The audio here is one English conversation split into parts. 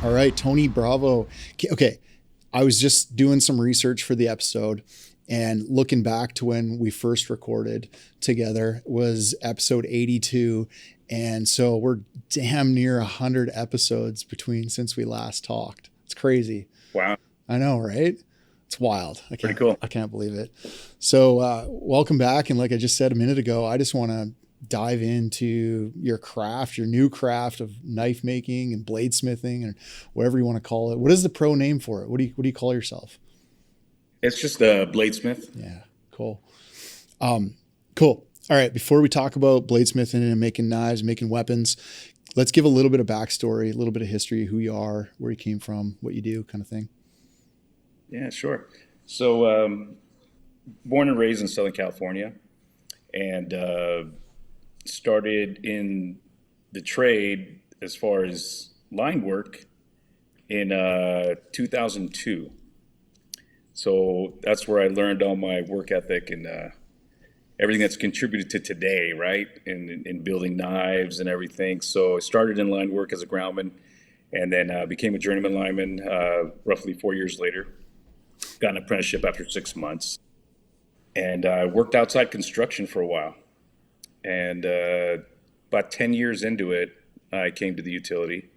All right, Tony Bravo. Okay, I was just doing some research for the episode and looking back to when we first recorded together was episode 82. And so we're damn near 100 episodes between since we last talked. It's crazy. Wow. I know, right? It's wild. Pretty cool. I can't believe it. So welcome back. And like I just said a minute ago, I just want to dive into your craft, your new craft of knife making and bladesmithing and whatever you want to call it. What is the pro name for it? What do you call yourself? It's just a bladesmith. Yeah, cool. Cool. All right. Before we talk about bladesmithing and making knives, making weapons, let's give a little bit of backstory, a little bit of history, who you are, where you came from, what you do, kind of thing. Yeah, sure. So, born and raised in Southern California, and started in the trade as far as line work in 2002. So that's where I learned all my work ethic and everything that's contributed to today, right? In building knives and everything. So I started in line work as a groundman and then became a journeyman lineman roughly 4 years later. Got an apprenticeship after 6 months. And I worked outside construction for a while. And about 10 years into it, I came to the utility.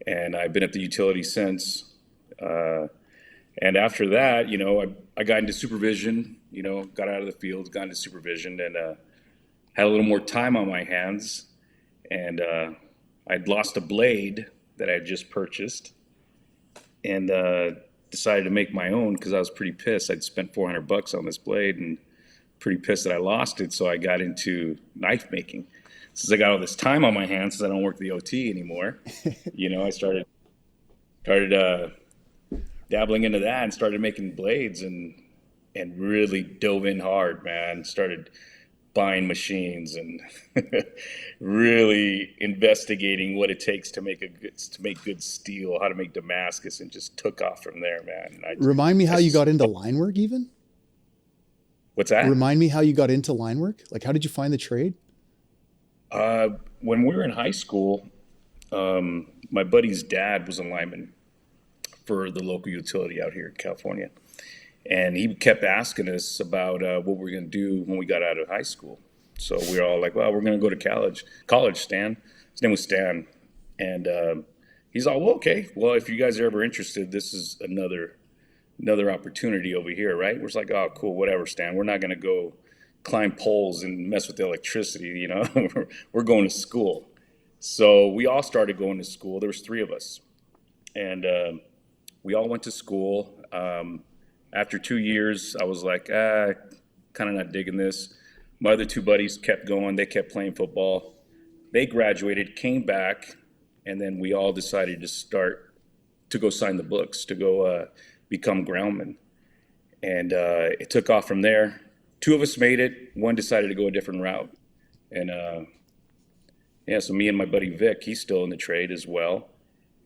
And I've been at the utility since. And after that, I got into supervision, got out of the field, got into supervision, and had a little more time on my hands. And I'd lost a blade that I had just purchased and decided to make my own because I was pretty pissed. I'd spent $400 on this blade and pretty pissed that I lost it. So I got into knife making. Since I got all this time on my hands, since I don't work the OT anymore, I started dabbling into that and started making blades and really dove in hard, man. Started buying machines and really investigating what it takes to make good steel, how to make Damascus, and just took off from there, man. Remind me how you got into line work even? What's that? Remind me how you got into line work? Like, how did you find the trade? When we were in high school, my buddy's dad was a lineman for the local utility out here in California. And he kept asking us about what we were going to do when we got out of high school. So we were all like, well, we're going to go to college, Stan. His name was Stan. And he's all, well, okay. Well, if you guys are ever interested, this is another opportunity over here, right? We're just like, oh, cool, whatever, Stan. We're not going to go climb poles and mess with the electricity, We're going to school. So we all started going to school. There was 3 of us. And we all went to school. After 2 years, I was like, kind of not digging this. My other 2 buddies kept going. They kept playing football. They graduated, came back, and then we all decided to go sign the books, to go become groundmen. And it took off from there. 2 of us made it. 1 decided to go a different route. And so me and my buddy Vic, he's still in the trade as well.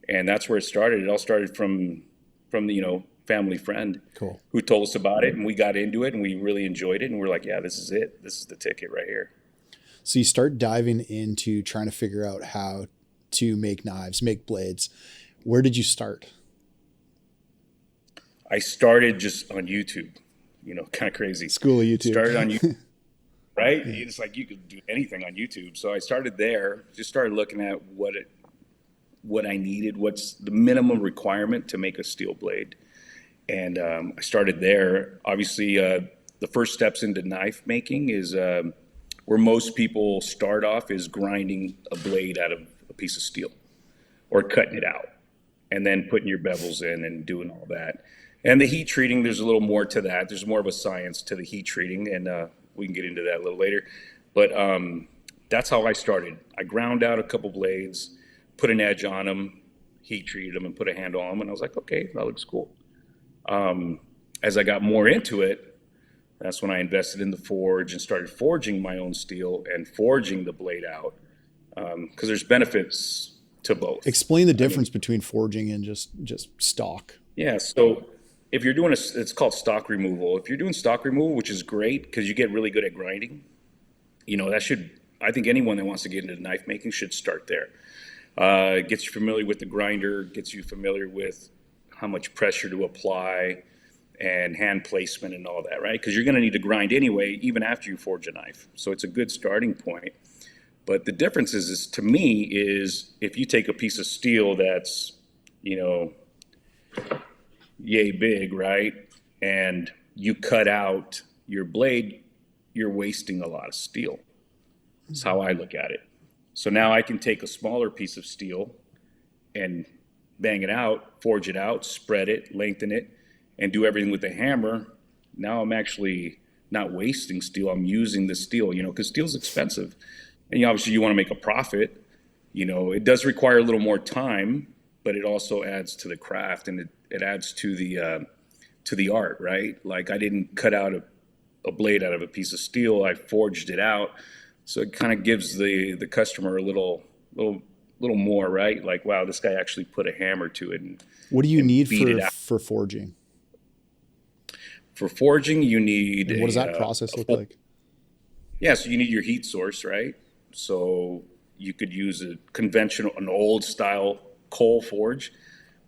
And that's where it started. It all started from the, family friend. Cool. Who told us about it, and we got into it and we really enjoyed it, and we're like, yeah, this is it. This is the ticket right here. So you start diving into trying to figure out how to make knives, make blades. Where did you start? I started just on YouTube, kind of crazy. School of YouTube. Started on YouTube, right? Yeah. It's like you could do anything on YouTube. So I started there, just started looking at what I needed, what's the minimum requirement to make a steel blade. And I started there. Obviously, the first steps into knife making is where most people start off is grinding a blade out of a piece of steel or cutting it out and then putting your bevels in and doing all that. And the heat treating, there's a little more to that. There's more of a science to the heat treating, and we can get into that a little later. But that's how I started. I ground out a couple blades, put an edge on them, heat treated them, and put a handle on them. And I was like, okay, that looks cool. As I got more into it, that's when I invested in the forge and started forging my own steel and forging the blade out. Because there's benefits to both. Explain the difference between forging and just stock. Yeah, so if you're doing it's called stock removal. If you're doing stock removal, which is great because you get really good at grinding, I think anyone that wants to get into knife making should start there. Gets you familiar with the grinder, gets you familiar with how much pressure to apply and hand placement and all that, right? Because you're going to need to grind anyway, even after you forge a knife. So it's a good starting point. But the difference is to me, is if you take a piece of steel that's, yay big, right? And you cut out your blade, you're wasting a lot of steel. That's how I look at it. So now I can take a smaller piece of steel and bang it out, forge it out, spread it, lengthen it, and do everything with the hammer. Now I'm actually not wasting steel. I'm using the steel, because steel's expensive. And obviously you want to make a profit. It does require a little more time, but it also adds to the craft, and it adds to the art, right? Like I didn't cut out a blade out of a piece of steel. I forged it out. So it kind of gives the customer a little more, right? Like, wow, this guy actually put a hammer to it. What do you need for forging? For forging, you need. And what does that process look like? Yeah, so you need your heat source, right? So you could use an old style coal forge,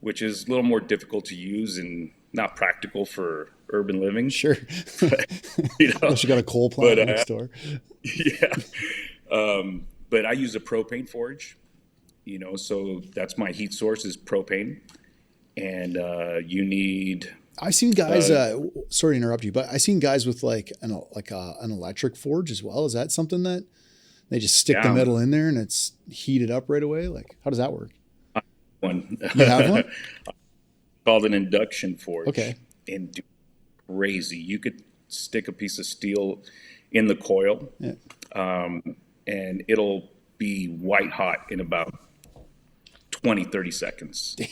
which is a little more difficult to use and not practical for urban living. Sure. But, unless you got a coal plant next door. Yeah. But I use a propane forge, so that's my heat source is propane. And you need. I've seen guys, sorry to interrupt you, but I've seen guys with like an electric forge as well. Is that something that they just stick the metal in there and it's heated up right away? Like, how does that work? One. You have one? Called an induction forge. Okay. And crazy. You could stick a piece of steel in the coil, and it'll be white hot in about 20, 30 seconds. Damn.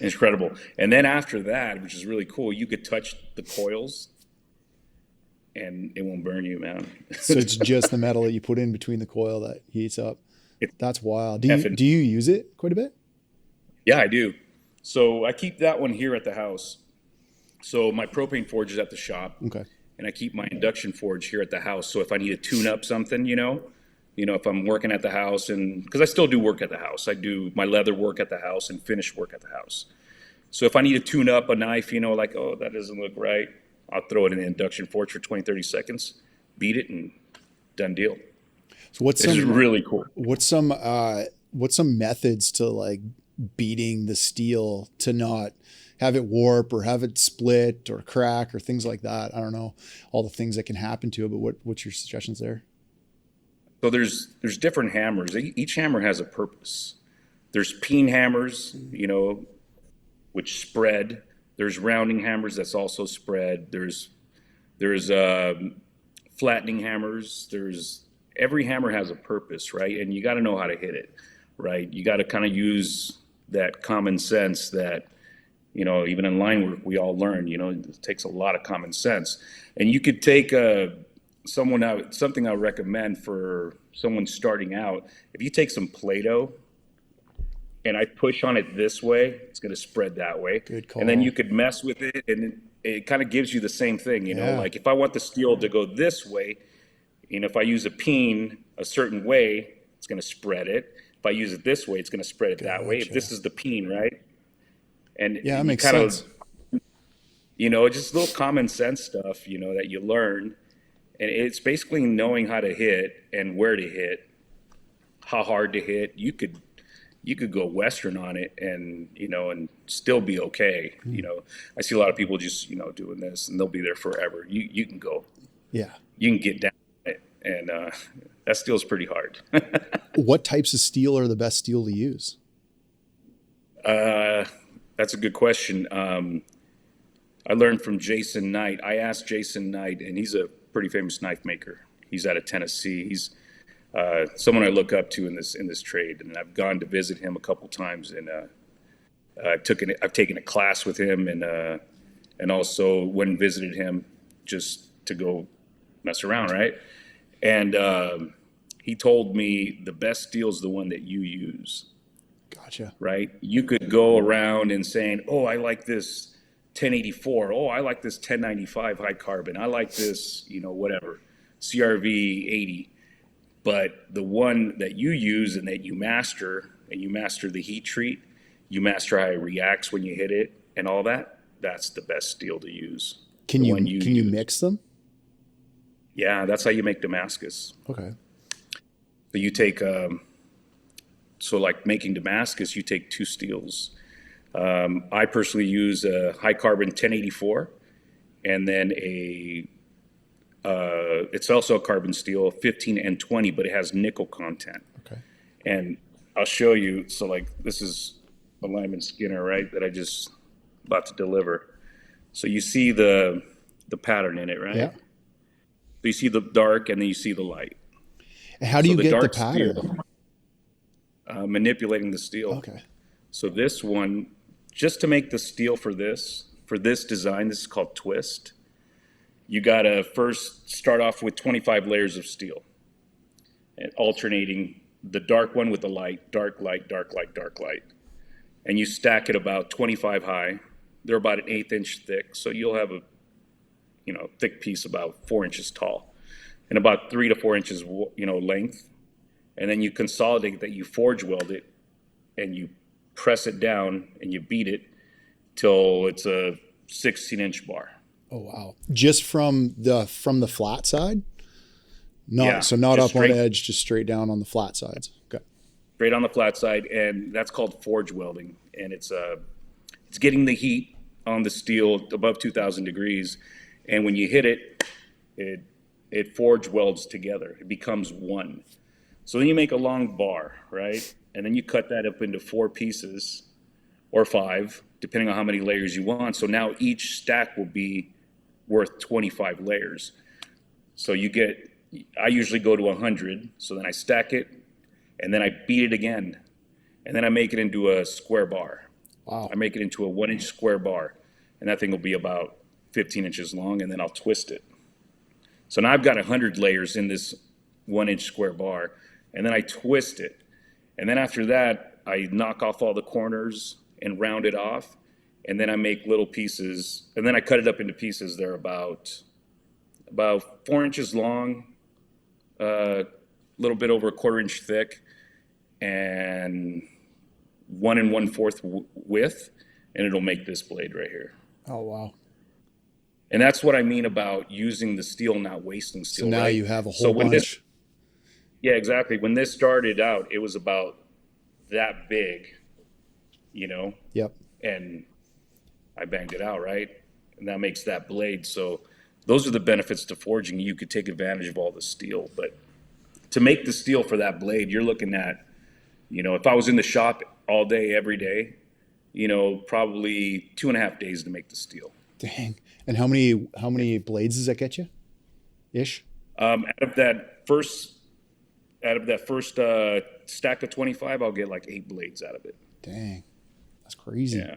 Incredible. And then after that, which is really cool, you could touch the coils and it won't burn you, man. So it's just the metal that you put in between the coil that heats up. That's wild. Do you use it quite a bit? Yeah, I do. So I keep that one here at the house. So my propane forge is at the shop. Okay. And I keep my induction forge here at the house. So if I need to tune up something, if I'm working at the house, and because I still do work at the house, I do my leather work at the house and finish work at the house. So if I need to tune up a knife, like, oh, that doesn't look right, I'll throw it in the induction forge for 20, 30 seconds, beat it, and done deal. So it's really cool. What's some methods to like beating the steel to not have it warp or have it split or crack or things like that? I don't know all the things that can happen to it, but what's your suggestions there? So there's different hammers. Each hammer has a purpose. There's peen hammers, which spread. There's rounding hammers that's also spread. There's flattening hammers. Every hammer has a purpose, right? And you got to know how to hit it, right? You got to kind of use that common sense that, even in line work, we all learn, it takes a lot of common sense. And you could take something I recommend for someone starting out. If you take some Play-Doh and I push on it this way, it's going to spread that way. Good call. And then you could mess with it, and it kind of gives you the same thing, like if I want the steel to go this way, if I use a peen a certain way, it's going to spread it. If I use it this way, it's going to spread it that way. If this is the peen, right? And that makes sense. Just little common sense stuff, that you learn. And it's basically knowing how to hit and where to hit, how hard to hit. You could go Western on it and, and still be okay. I see a lot of people just, doing this and they'll be there forever. You can go. Yeah. You can get down it. And that steel's pretty hard. What types of steel are the best steel to use? That's a good question. I learned from Jason Knight. I asked Jason Knight, and he's a pretty famous knife maker. He's out of Tennessee. He's someone I look up to in this trade, and I've gone to visit him a couple times, and I've taken a class with him, and also went and visited him just to go mess around, right? And he told me the best steel is the one that you use. Gotcha. Right? You could go around and saying, oh, I like this 1084. Oh, I like this 1095 high carbon. I like this, whatever, CRV 80. But the one that you use and that you master the heat treat, you master how it reacts when you hit it and all that, that's the best steel to use. Can The you one use. mix them? Yeah, that's how you make Damascus. Okay. So you take, so like making Damascus, you take two steels. I personally use a high carbon 1084 and then it's also a carbon steel, 15N20, but it has nickel content. Okay. And I'll show you. So like this is a Lyman Skinner, right? That I just about to deliver. So you see the pattern in it, right? Yeah. So you see the dark and then you see the light. And how do you get the dark pattern? Steel, manipulating the steel. Okay. So this one, just to make the steel for this design, this is called twist. You gotta first start off with 25 layers of steel and alternating the dark one with the light, dark light, dark light, dark light. And you stack it about 25 high. They're about an 1/8 inch thick. So you'll have a, thick piece about 4 inches tall and about 3 to 4 inches, length. And then you consolidate that, you forge weld it and you press it down and you beat it till it's a 16-inch bar. Oh wow! Just from the flat side, not Yeah, not just up on straight. edge, just straight down on the flat sides. Okay. Straight on the flat side, and that's called forge welding. And it's getting the heat on the steel above 2,000 degrees, and when you hit it, it forge welds together. It becomes one. So then you make a long bar, right? And then you cut that up into 4 pieces or 5, depending on how many layers you want. So now each stack will be worth 25 layers. So I usually go to 100. So then I stack it and then I beat it again. And then I make it into a square bar. Wow. I make it into a 1-inch square bar. And that thing will be about 15 inches long, and then I'll twist it. So now I've got 100 layers in this 1-inch square bar, and then I twist it. And then after that, I knock off all the corners and round it off. And then I make little pieces, and then I cut it up into pieces. They're about 4 inches long, a little bit over a 1/4 inch thick, and 1 1/4 width, and it'll make this blade right here. Oh wow! And that's what I mean about using the steel, not wasting steel. So now right? you have a So whole when bunch. Yeah, exactly. When this started out, it was about that big, Yep. and I banged it out, right? And that makes that blade. So those are the benefits to forging. You could take advantage of all the steel, but to make the steel for that blade, you're looking at, if I was in the shop all day, every day, probably 2.5 days to make the steel. Dang. And how many blades does that get you? Ish. Out of that first stack of 25, I'll get like 8 blades out of it. Dang. That's crazy. Yeah.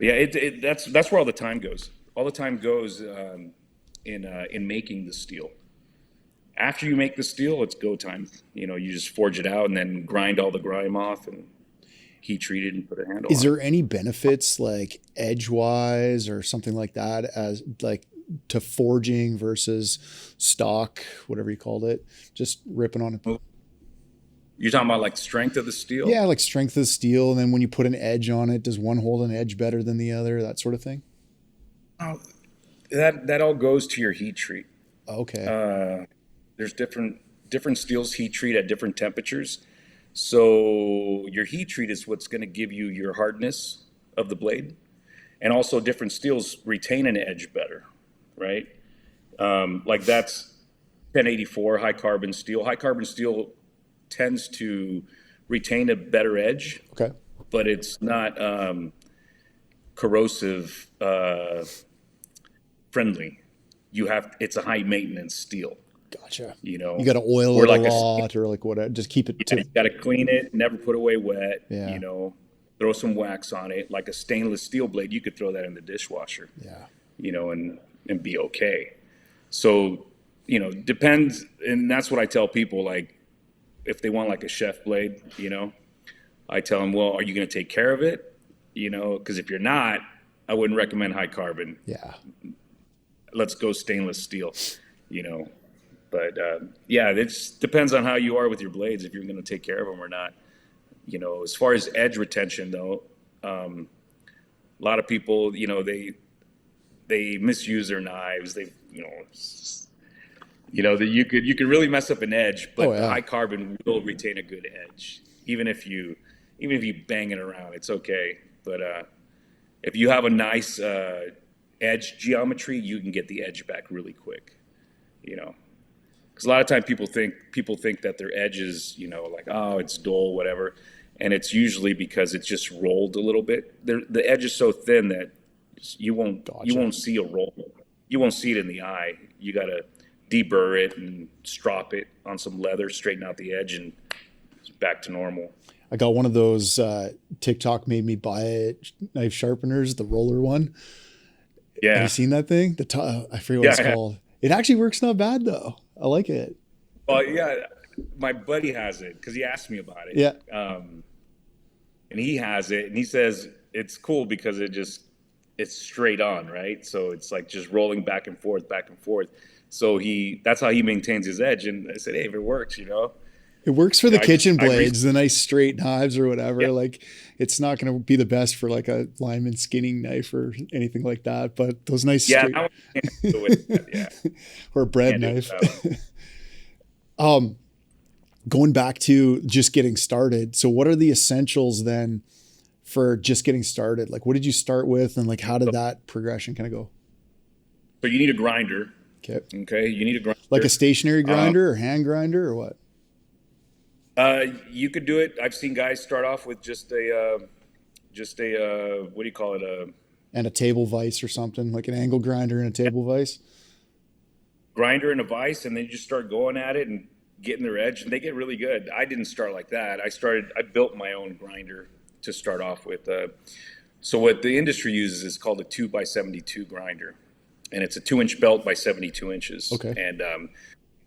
Yeah, that's where all the time goes. All the time goes in making the steel. After you make the steel, it's go time. You just forge it out and then grind all the grime off and heat treat it and put a handle Is on there any benefits like edgewise or something like that as like to forging versus stock, whatever you called it, just ripping on it? it. You're talking about like strength of the steel? Yeah, like strength of the steel, and then when you put an edge on it, does one hold an edge better than the other? That sort of thing. Oh, that all goes to your heat treat. Okay. There's different steels heat treat at different temperatures. So your heat treat is what's going to give you your hardness of the blade, and also different steels retain an edge better, right? Like that's 1084 high carbon steel. High carbon steel tends to retain a better edge, Okay. but it's not corrosive friendly. It's a high maintenance steel. Gotcha. You got to oil or it like a lot or like whatever. Just keep it you got to clean it, never put away wet. Yeah. Throw some wax on it. Like a stainless steel blade, you could throw that in the dishwasher. Yeah. And be okay. So depends, and that's what I tell people. Like, if they want like a chef blade, I tell them, well, are you going to take care of it? Because if you're not, I wouldn't recommend high carbon. Yeah. Let's go stainless steel. But yeah, it depends on how you are with your blades, if you're going to take care of them or not. As far as edge retention, though, a lot of people, they misuse their knives. You could really mess up an edge, but the high carbon will retain a good edge, even if you bang it around, it's okay. But if you have a nice edge geometry, you can get the edge back really quick. Because a lot of times people think that their edge is, like, oh, it's dull, whatever, and it's usually because it's just rolled a little bit. The edge is so thin that you won't see a roll. You won't see it in the eye. You got to deburr it and strop it on some leather, straighten out the edge, and it's back to normal. I got one of those TikTok made me buy it knife sharpeners, the roller one. Yeah. Have you seen that thing? I forget what it's called. It actually works not bad though. I like it. Well, yeah, my buddy has it because he asked me about it. Yeah. And he has it, and he says it's cool because it's straight on, right? So it's like just rolling back and forth. So that's how he maintains his edge. And I said, hey, if it works, It works for the kitchen blades, the nice straight knives or whatever. Yeah. Like, it's not going to be the best for like a lineman skinning knife or anything like that. But those nice straight, that one can't do it. Yeah, or a bread knife. Going back to just getting started. So, what are the essentials then for just getting started? Like, what did you start with, and like, how did that progression kind of go? So you need a grinder. Okay. You need a grinder. Like a stationary grinder or hand grinder or what? You could do it. I've seen guys start off with just a what do you call it? And a table vise or something, like an angle grinder and a table vise. Grinder and a vise, and then you just start going at it and getting their edge, and they get really good. I didn't start like that. I built my own grinder to start off with. So what the industry uses is called a 2x72 grinder, and it's a 2-inch belt by 72 inches. Okay. And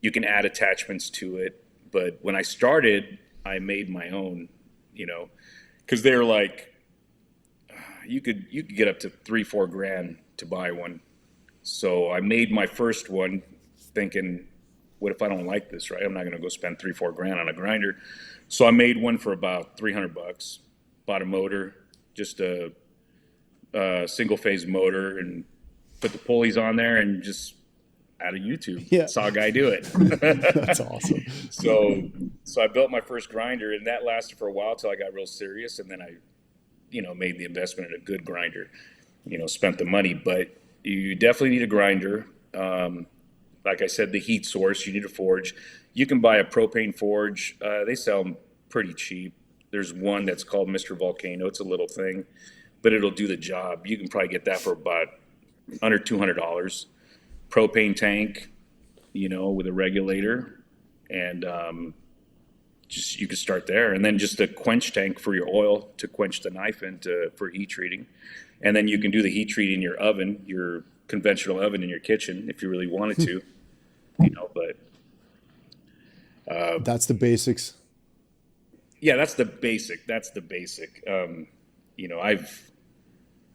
you can add attachments to it. But when I started, I made my own, because they're like, you could get up to $3-4 grand to buy one. So I made my first one thinking, what if I don't like this, right? I'm not going to go spend $3-4 grand on a grinder. So I made one for about $300, bought a motor, just a single phase motor, and put the pulleys on there and just out of YouTube. Yeah. Saw a guy do it. That's awesome. So I built my first grinder, and that lasted for a while till I got real serious, and then I, made the investment in a good grinder, spent the money. But you definitely need a grinder. Like I said, the heat source, you need a forge. You can buy a propane forge. They sell them pretty cheap. There's one that's called Mr. Volcano. It's a little thing, but it'll do the job. You can probably get that for about under $200. Propane tank, with a regulator, and just you could start there, and then just a quench tank for your oil to quench the knife for heat treating, and then you can do the heat treat in your oven, your conventional oven in your kitchen, if you really wanted to, But that's the basics. Yeah, that's the basic.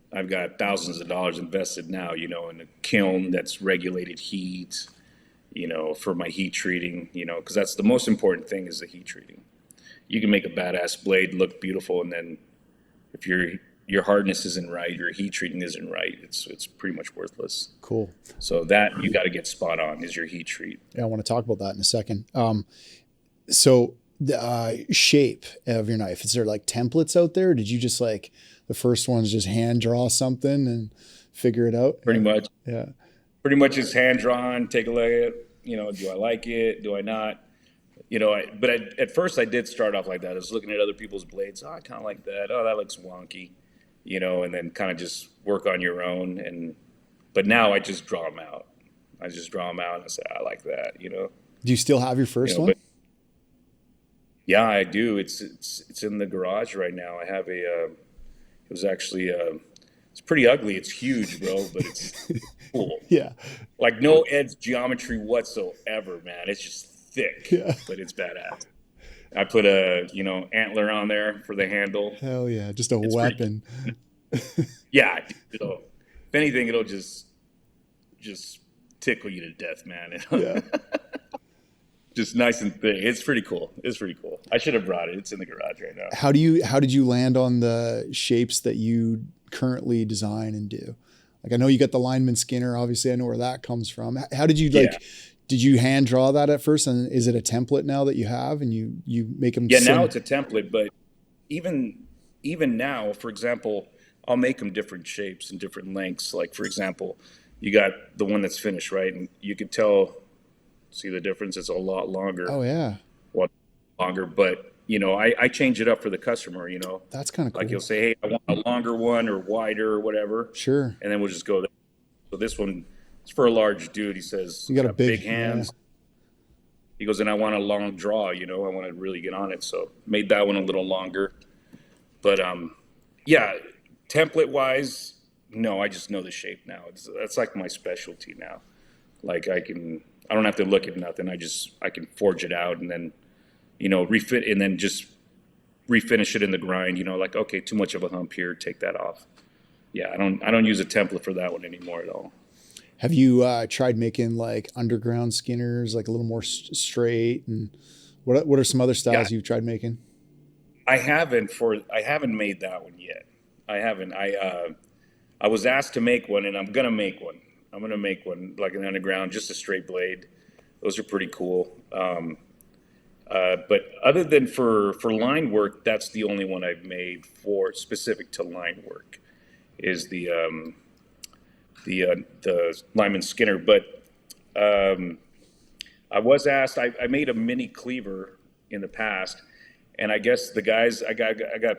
I've got thousands of dollars invested now, in a kiln that's regulated heat, for my heat treating, because that's the most important thing is the heat treating. You can make a badass blade look beautiful, and then if your hardness isn't right, your heat treating isn't right, it's pretty much worthless. Cool. So that you got to get spot on is your heat treat. Yeah, I want to talk about that in a second. So the shape of your knife, is there like templates out there? Or did you just like the first one's just hand draw something and figure it out? Pretty much. Yeah. Pretty much it's hand drawn, take a look at it, do I like it? Do I not? At first I did start off like that. I was looking at other people's blades. Oh, I kind of like that. Oh, that looks wonky, and then kind of just work on your own. But now I just draw them out. And I say, I like that, Do you still have your first one? But, yeah, I do. It's in the garage right now. I have it was actually, it's pretty ugly. It's huge, bro, but it's cool. Yeah. Like no edge geometry whatsoever, man. It's just thick, but it's badass. I put a, antler on there for the handle. Hell yeah. Just a weapon. Yeah. If anything, it'll just tickle you to death, man. Yeah. just nice and thick. It's pretty cool. I should have brought it. It's in the garage right now. How did you land on the shapes that you currently design and do? Like, I know you got the Lineman Skinner. Obviously, I know where that comes from. How did you did you hand draw that at first? And is it a template now that you have and you make them? Yeah, now it's a template, but even now, for example, I'll make them different shapes and different lengths. Like, for example, you got the one that's finished, right? And you could see the difference. It's a lot longer. Oh yeah. Well, longer, but I change it up for the customer, That's kind of cool. Like you'll say, hey, I want a longer one or wider or whatever. Sure. And then we'll just go there. So this one is for a large dude. He says, you got a big hands. Yeah. He goes, and I want a long draw, I want to really get on it. So made that one a little longer. But yeah, template wise, no, I just know the shape now. That's like my specialty now. Like I don't have to look at nothing. I can forge it out and then, refit and then just refinish it in the grind, like, okay, too much of a hump here, take that off. Yeah, I don't use a template for that one anymore at all. Have you tried making like underground skinners, like a little more straight? And what are some other styles you've tried making? I haven't made that one yet. I haven't. I was asked to make one, and I'm gonna make one. I'm gonna make one like an underground, just a straight blade. Those are pretty cool. But other than for line work, that's the only one I've made for specific to line work, is the Lineman Skinner. But I was asked. I made a mini cleaver in the past, and I guess the guys I got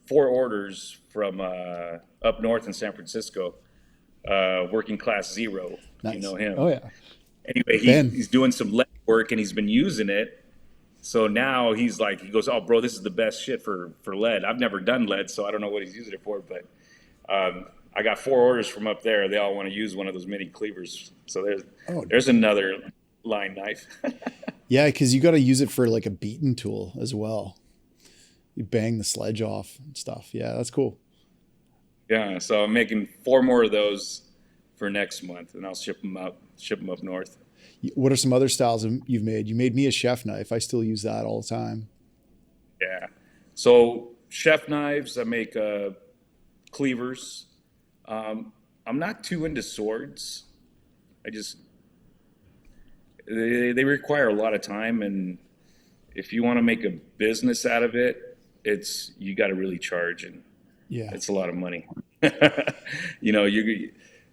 4 orders from up north in San Francisco. Working Class Zero. Nice. You know him. Oh yeah. Anyway, he's doing some lead work and he's been using it. So now he goes, oh, bro, this is the best shit for lead. I've never done lead, so I don't know what he's using it for. But I got 4 orders from up there. They all want to use one of those mini cleavers. So there's another line knife. Yeah, because you got to use it for like a beating tool as well. You bang the sledge off and stuff. Yeah, that's cool. Yeah, so I'm making 4 more of those for next month, and I'll ship them up north. What are some other styles you've made? You made me a chef knife. I still use that all the time. Yeah. So chef knives, I make cleavers. I'm not too into swords. They require a lot of time, and if you want to make a business out of it, you got to really charge, and it's a lot of money.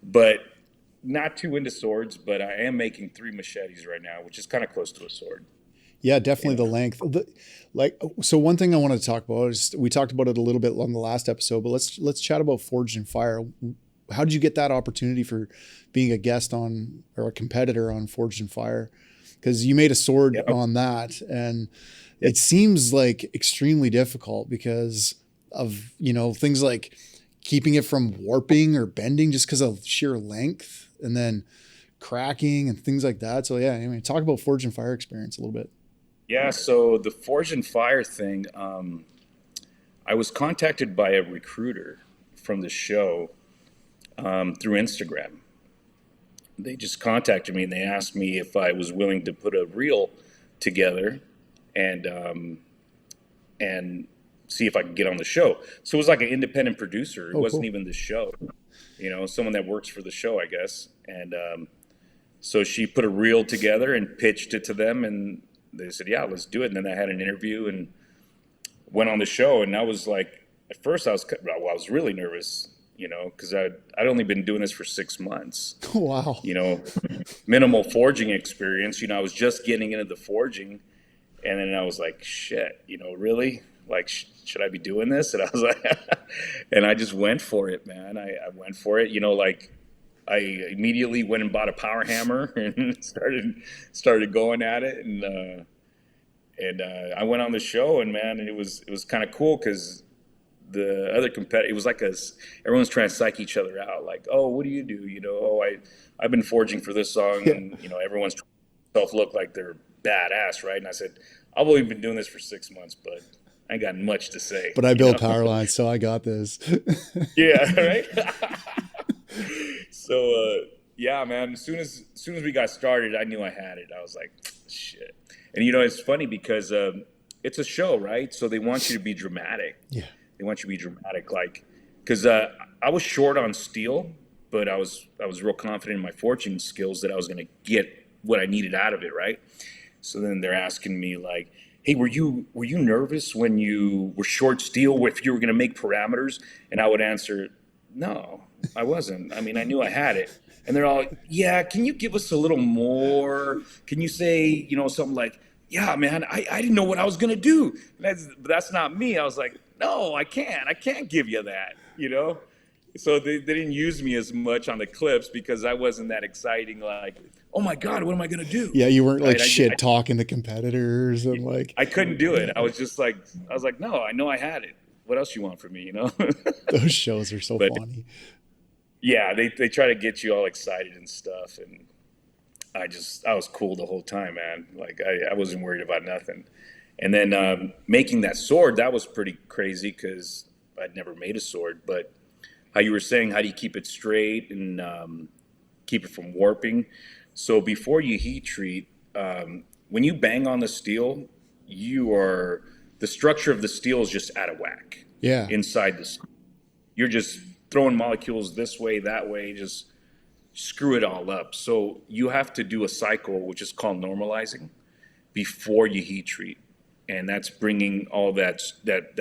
But not too into swords, but I am making 3 machetes right now, which is kind of close to a sword. Yeah, definitely the length. So one thing I want to talk about is we talked about it a little bit on the last episode, but let's chat about Forged in Fire. How did you get that opportunity for being a guest on or a competitor on Forged in Fire? Because you made a sword on that, and it seems like extremely difficult because of things like keeping it from warping or bending just because of sheer length, and then cracking and things like that. So yeah, anyway, talk about Forged in Fire experience a little bit. Yeah, so the Forged in Fire thing, I was contacted by a recruiter from the show through Instagram. They just contacted me and they asked me if I was willing to put a reel together and see if I could get on the show. So it was like an independent producer. It wasn't even the show, someone that works for the show, I guess. And so she put a reel together and pitched it to them, and they said, yeah, let's do it. And then I had an interview and went on the show. And I was like, at first I was really nervous, because I'd only been doing this for 6 months. Wow. Minimal forging experience. I was just getting into the forging. And then I was like, shit, really? Like, should I be doing this? And I was like, and I just went for it, man. I went for it. I immediately went and bought a power hammer and started going at it. And I went on the show, and man, and it was kind of cool because the other competitor, it was like everyone's trying to psych each other out. Like, oh, what do you do? I've been forging for this song, and everyone's trying to self look like they're badass, right? And I said, I've only been doing this for 6 months, but I ain't got much to say. But I built Powerline, so I got this. Yeah, right. So yeah, man. As soon as we got started, I knew I had it. I was like, shit. And it's funny because it's a show, right? So they want you to be dramatic. Yeah. They want you to be dramatic, like, because I was short on steel, but I was real confident in my forging skills that I was going to get what I needed out of it, right? So then they're asking me like, "Hey, were you nervous when you were short steel if you were going to make parameters?" And I would answer, "No, I wasn't. I mean, I knew I had it." And they're all like, "Yeah, can you give us a little more? Can you say, something like, yeah, man, I didn't know what I was going to do." But that's not me. I was like, "No, I can't give you that, So they didn't use me as much on the clips because I wasn't that exciting. Like, oh my God, what am I going to do? Yeah. You weren't like Right? shit talking to competitors and like, I couldn't do it. I was like, no, I know I had it. What else you want from me, those shows are so But funny. yeah, they try to get you all excited and stuff. And I was cool the whole time, man. Like I wasn't worried about nothing. And then making that sword, that was pretty crazy because I'd never made a sword. But how you were saying, how do you keep it straight and keep it from warping? So before you heat treat, when you bang on the steel, the structure of the steel is just out of whack. Yeah. Inside you're just throwing molecules this way, that way, just screw it all up. So you have to do a cycle, which is called normalizing, before you heat treat. And that's bringing all that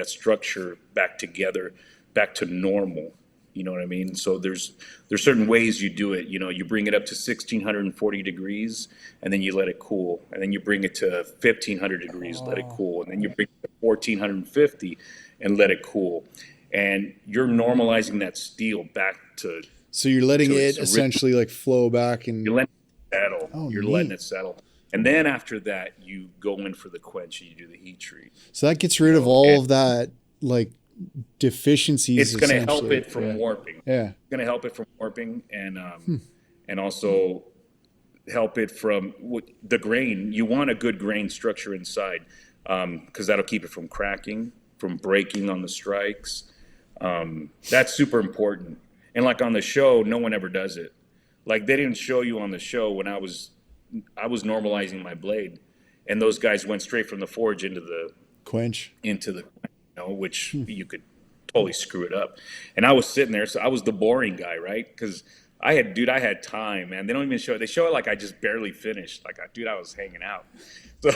structure back together, back to normal. You know what I mean? So there's certain ways you do it. You bring it up to 1640 degrees, and then you let it cool. And then you bring it to 1500 degrees, let it cool. And then you bring it to 1450 and let it cool. And you're normalizing that steel back to. So you're letting it essentially like flow back and you're letting it settle. Oh, you're neat. letting it settle. And then after that, you go in for the quench and you do the heat treat. So that gets rid of all of that like deficiencies. It's going to help it from warping. Yeah. It's going to help it from warping and also help it from the grain. You want a good grain structure inside because that'll keep it from cracking, from breaking on the strikes. That's super important. And like on the show, no one ever does it. Like they didn't show you on the show when I was normalizing my blade, and those guys went straight from the forge into the quench, which you could totally screw it up. And I was sitting there, so I was the boring guy, right? Because I had time, man. They don't even show it. They show it like I just barely finished. Like, I was hanging out. So,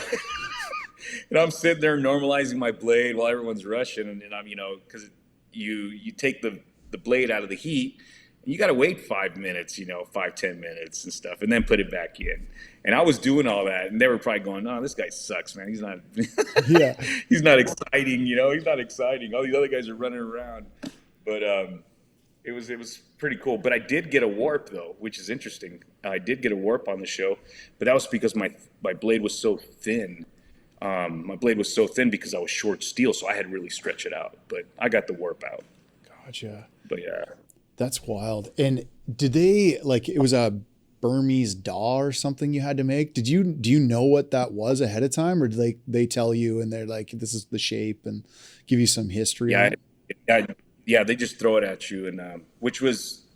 and I'm sitting there normalizing my blade while everyone's rushing, and I'm, because you take the blade out of the heat. You got to wait 5 minutes, 5-10 minutes and stuff, and then put it back in. And I was doing all that, and they were probably going, "No, this guy sucks, man. He's not, he's not exciting, He's not exciting. All these other guys are running around." But it was pretty cool. But I did get a warp though, which is interesting. I did get a warp on the show, but that was because my blade was so thin. My blade was so thin because I was short steel, so I had to really stretch it out. But I got the warp out. Gotcha. But yeah. That's wild. And did they it was a Burmese daw or something you had to make? Do you know what that was ahead of time, or do they tell you and they're like, this is the shape and give you some history? Yeah. They just throw it at you, and which was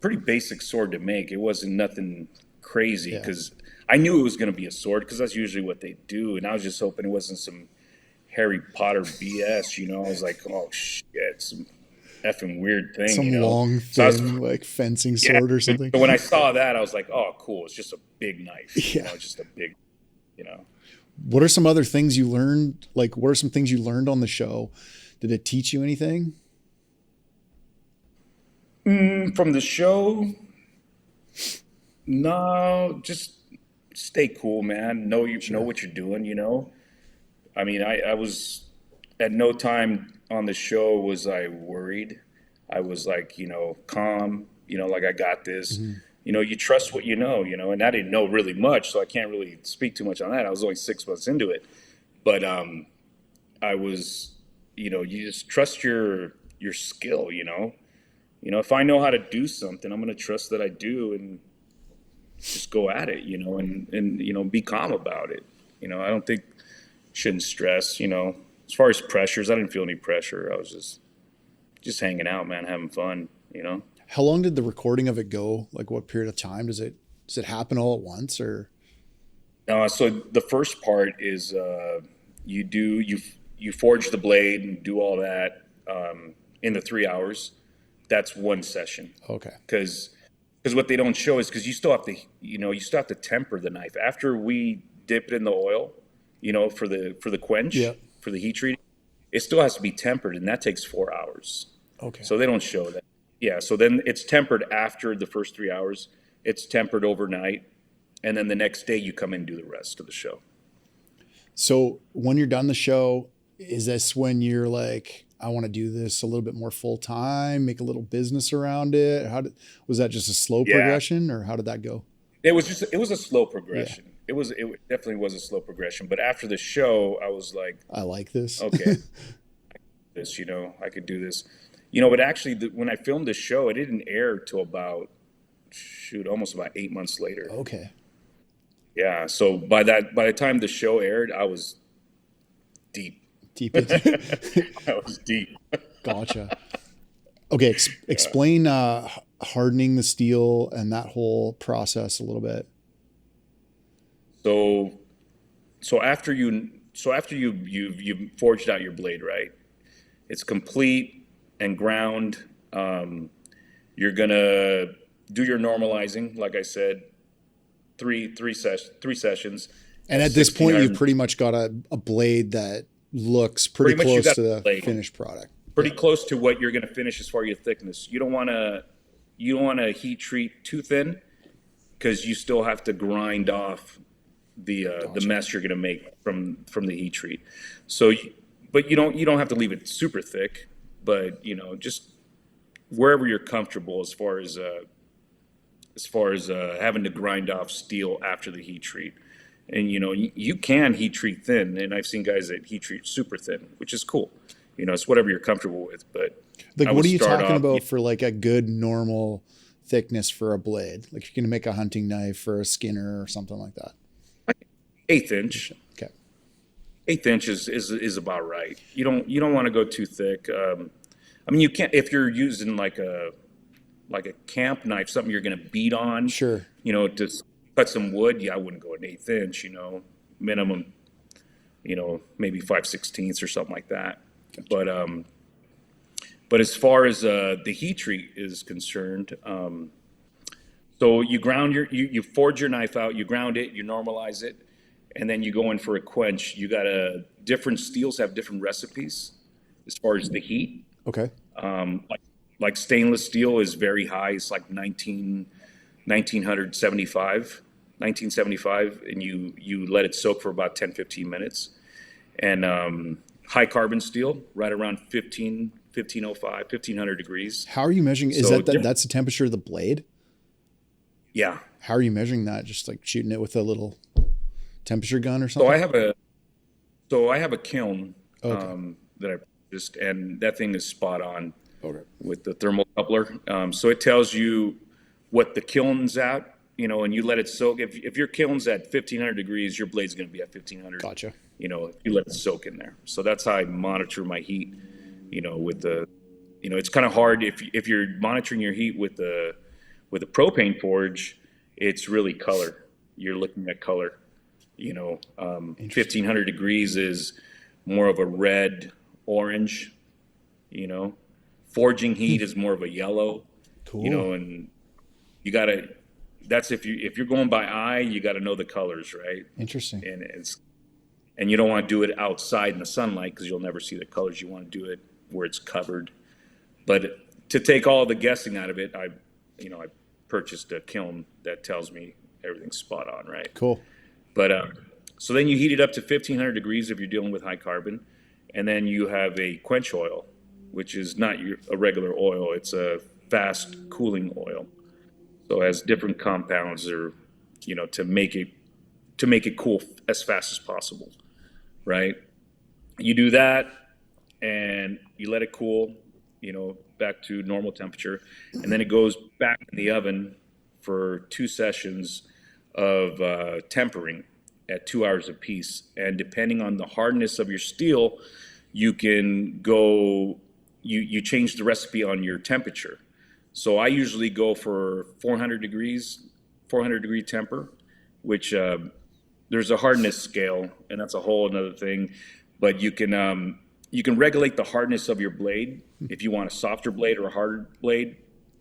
pretty basic sword to make. It wasn't nothing crazy because I knew it was going to be a sword because that's usually what they do, and I was just hoping it wasn't some Harry Potter BS. I was like, oh shit, some effing weird thing. Some long, thin, fencing sword or something. So when I saw that, I was like, oh, cool. It's just a big knife. Yeah. Just a big, What are some other things you learned? What are some things you learned on the show? Did it teach you anything? From the show? No, just stay cool, man. Know what you're doing, I mean, I was at no time on the show was I worried. I was like, calm, like I got this. Mm-hmm. You trust what you know, and I didn't know really much, so I can't really speak too much on that. I was only 6 months into it. But I was, you just trust your skill, if I know how to do something, I'm going to trust that I do and just go at it, and be calm about it. I don't think shouldn't stress, As far as pressures, I didn't feel any pressure. I was just hanging out, man, having fun, How long did the recording of it go? What period of time does it happen all at once or? So the first part is you forge the blade and do all that in the 3 hours. That's one session. Okay. Because what they don't show is because you still have to temper the knife after we dip it in the oil, for the quench Yeah. for the heat treat. It still has to be tempered, and that takes 4 hours. Okay. So they don't show that. Yeah. So then it's tempered after the first 3 hours. It's tempered overnight, and then the next day you come in and do the rest of the show. So when you're done the show, is this when you're like, I want to do this a little bit more full time, make a little business around it? Was that just a slow Yeah. progression, or how did that go? It was a slow progression. It definitely was a slow progression. But after the show, I was like, I like this. okay, I could do this. But actually, when I filmed this show, it didn't air till almost about 8 months later. Okay. Yeah. So by the time the show aired, I was deep. Deep into I was deep. Gotcha. Okay. Explain hardening the steel and that whole process a little bit. So after you've forged out your blade, right? It's complete and ground. You're gonna do your normalizing, like I said, three sessions. And at this point, 16 you've pretty much got a blade that looks pretty Pretty much you close got to the the blade. finished product. pretty close to what you're going to finish as far as your thickness. You don't want to heat treat too thin because you still have to grind off the mess you're going to make from the heat treat. So, but you don't have to leave it super thick, but just wherever you're comfortable as far as having to grind off steel after the heat treat. And you can heat treat thin, and I've seen guys that heat treat super thin, which is cool. It's whatever you're comfortable with. But Like, I what would are you start talking off- about for like a good normal thickness for a blade? Like, if you're going to make a hunting knife or a skinner or something like that. 1/8 inch. Okay. 1/8 inch is about right. You don't want to go too thick. You can't if you're using like a camp knife, something you're going to beat on. Sure. To cut some wood. Yeah, I wouldn't go 1/8 inch. Minimum. Maybe 5/16 or something like that. Gotcha. But as far as the heat treat is concerned, so you ground you forge your knife out, you ground it, you normalize it, and then you go in for a quench. Different steels have different recipes as far as the heat. Okay. Like stainless steel is very high. It's like 1975, and you let it soak for about 10, 15 minutes. And high carbon steel, right around 1500 degrees. How are you measuring? Is So that's the temperature of the blade? Yeah. How are you measuring that? Just like shooting it with a little temperature gun or So something? I have a kiln Okay. that I purchased, and that thing is spot on Okay. with the thermocoupler. So it tells you what the kiln's at, and you let it soak. If your kiln's at 1500 degrees, your blade's going to be at 1500. Gotcha. If you let it soak in there. So that's how I monitor my heat. It's kind of hard if you're monitoring your heat with a propane forge. It's really color. You're looking at color. 1500 degrees is more of a red orange. Forging heat is more of a yellow. Cool. And you gotta. That's if you're going by eye, you got to know the colors, right? Interesting. And you don't want to do it outside in the sunlight because you'll never see the colors. You want to do it where it's covered. But to take all the guessing out of it, I purchased a kiln that tells me everything's spot on, right? Cool. But so then you heat it up to 1500 degrees if you're dealing with high carbon, and then you have a quench oil, which is not a regular oil. It's a fast cooling oil. So it has different compounds to make it cool as fast as possible. Right? You do that and you let it cool, back to normal temperature. And then it goes back in the oven for 2 sessions of tempering at 2 hours apiece. And depending on the hardness of your steel, you can go, you change the recipe on your temperature. So I usually go for 400 degree temper, which there's a hardness scale, and that's a whole another thing. But you can regulate the hardness of your blade if you want a softer blade or a harder blade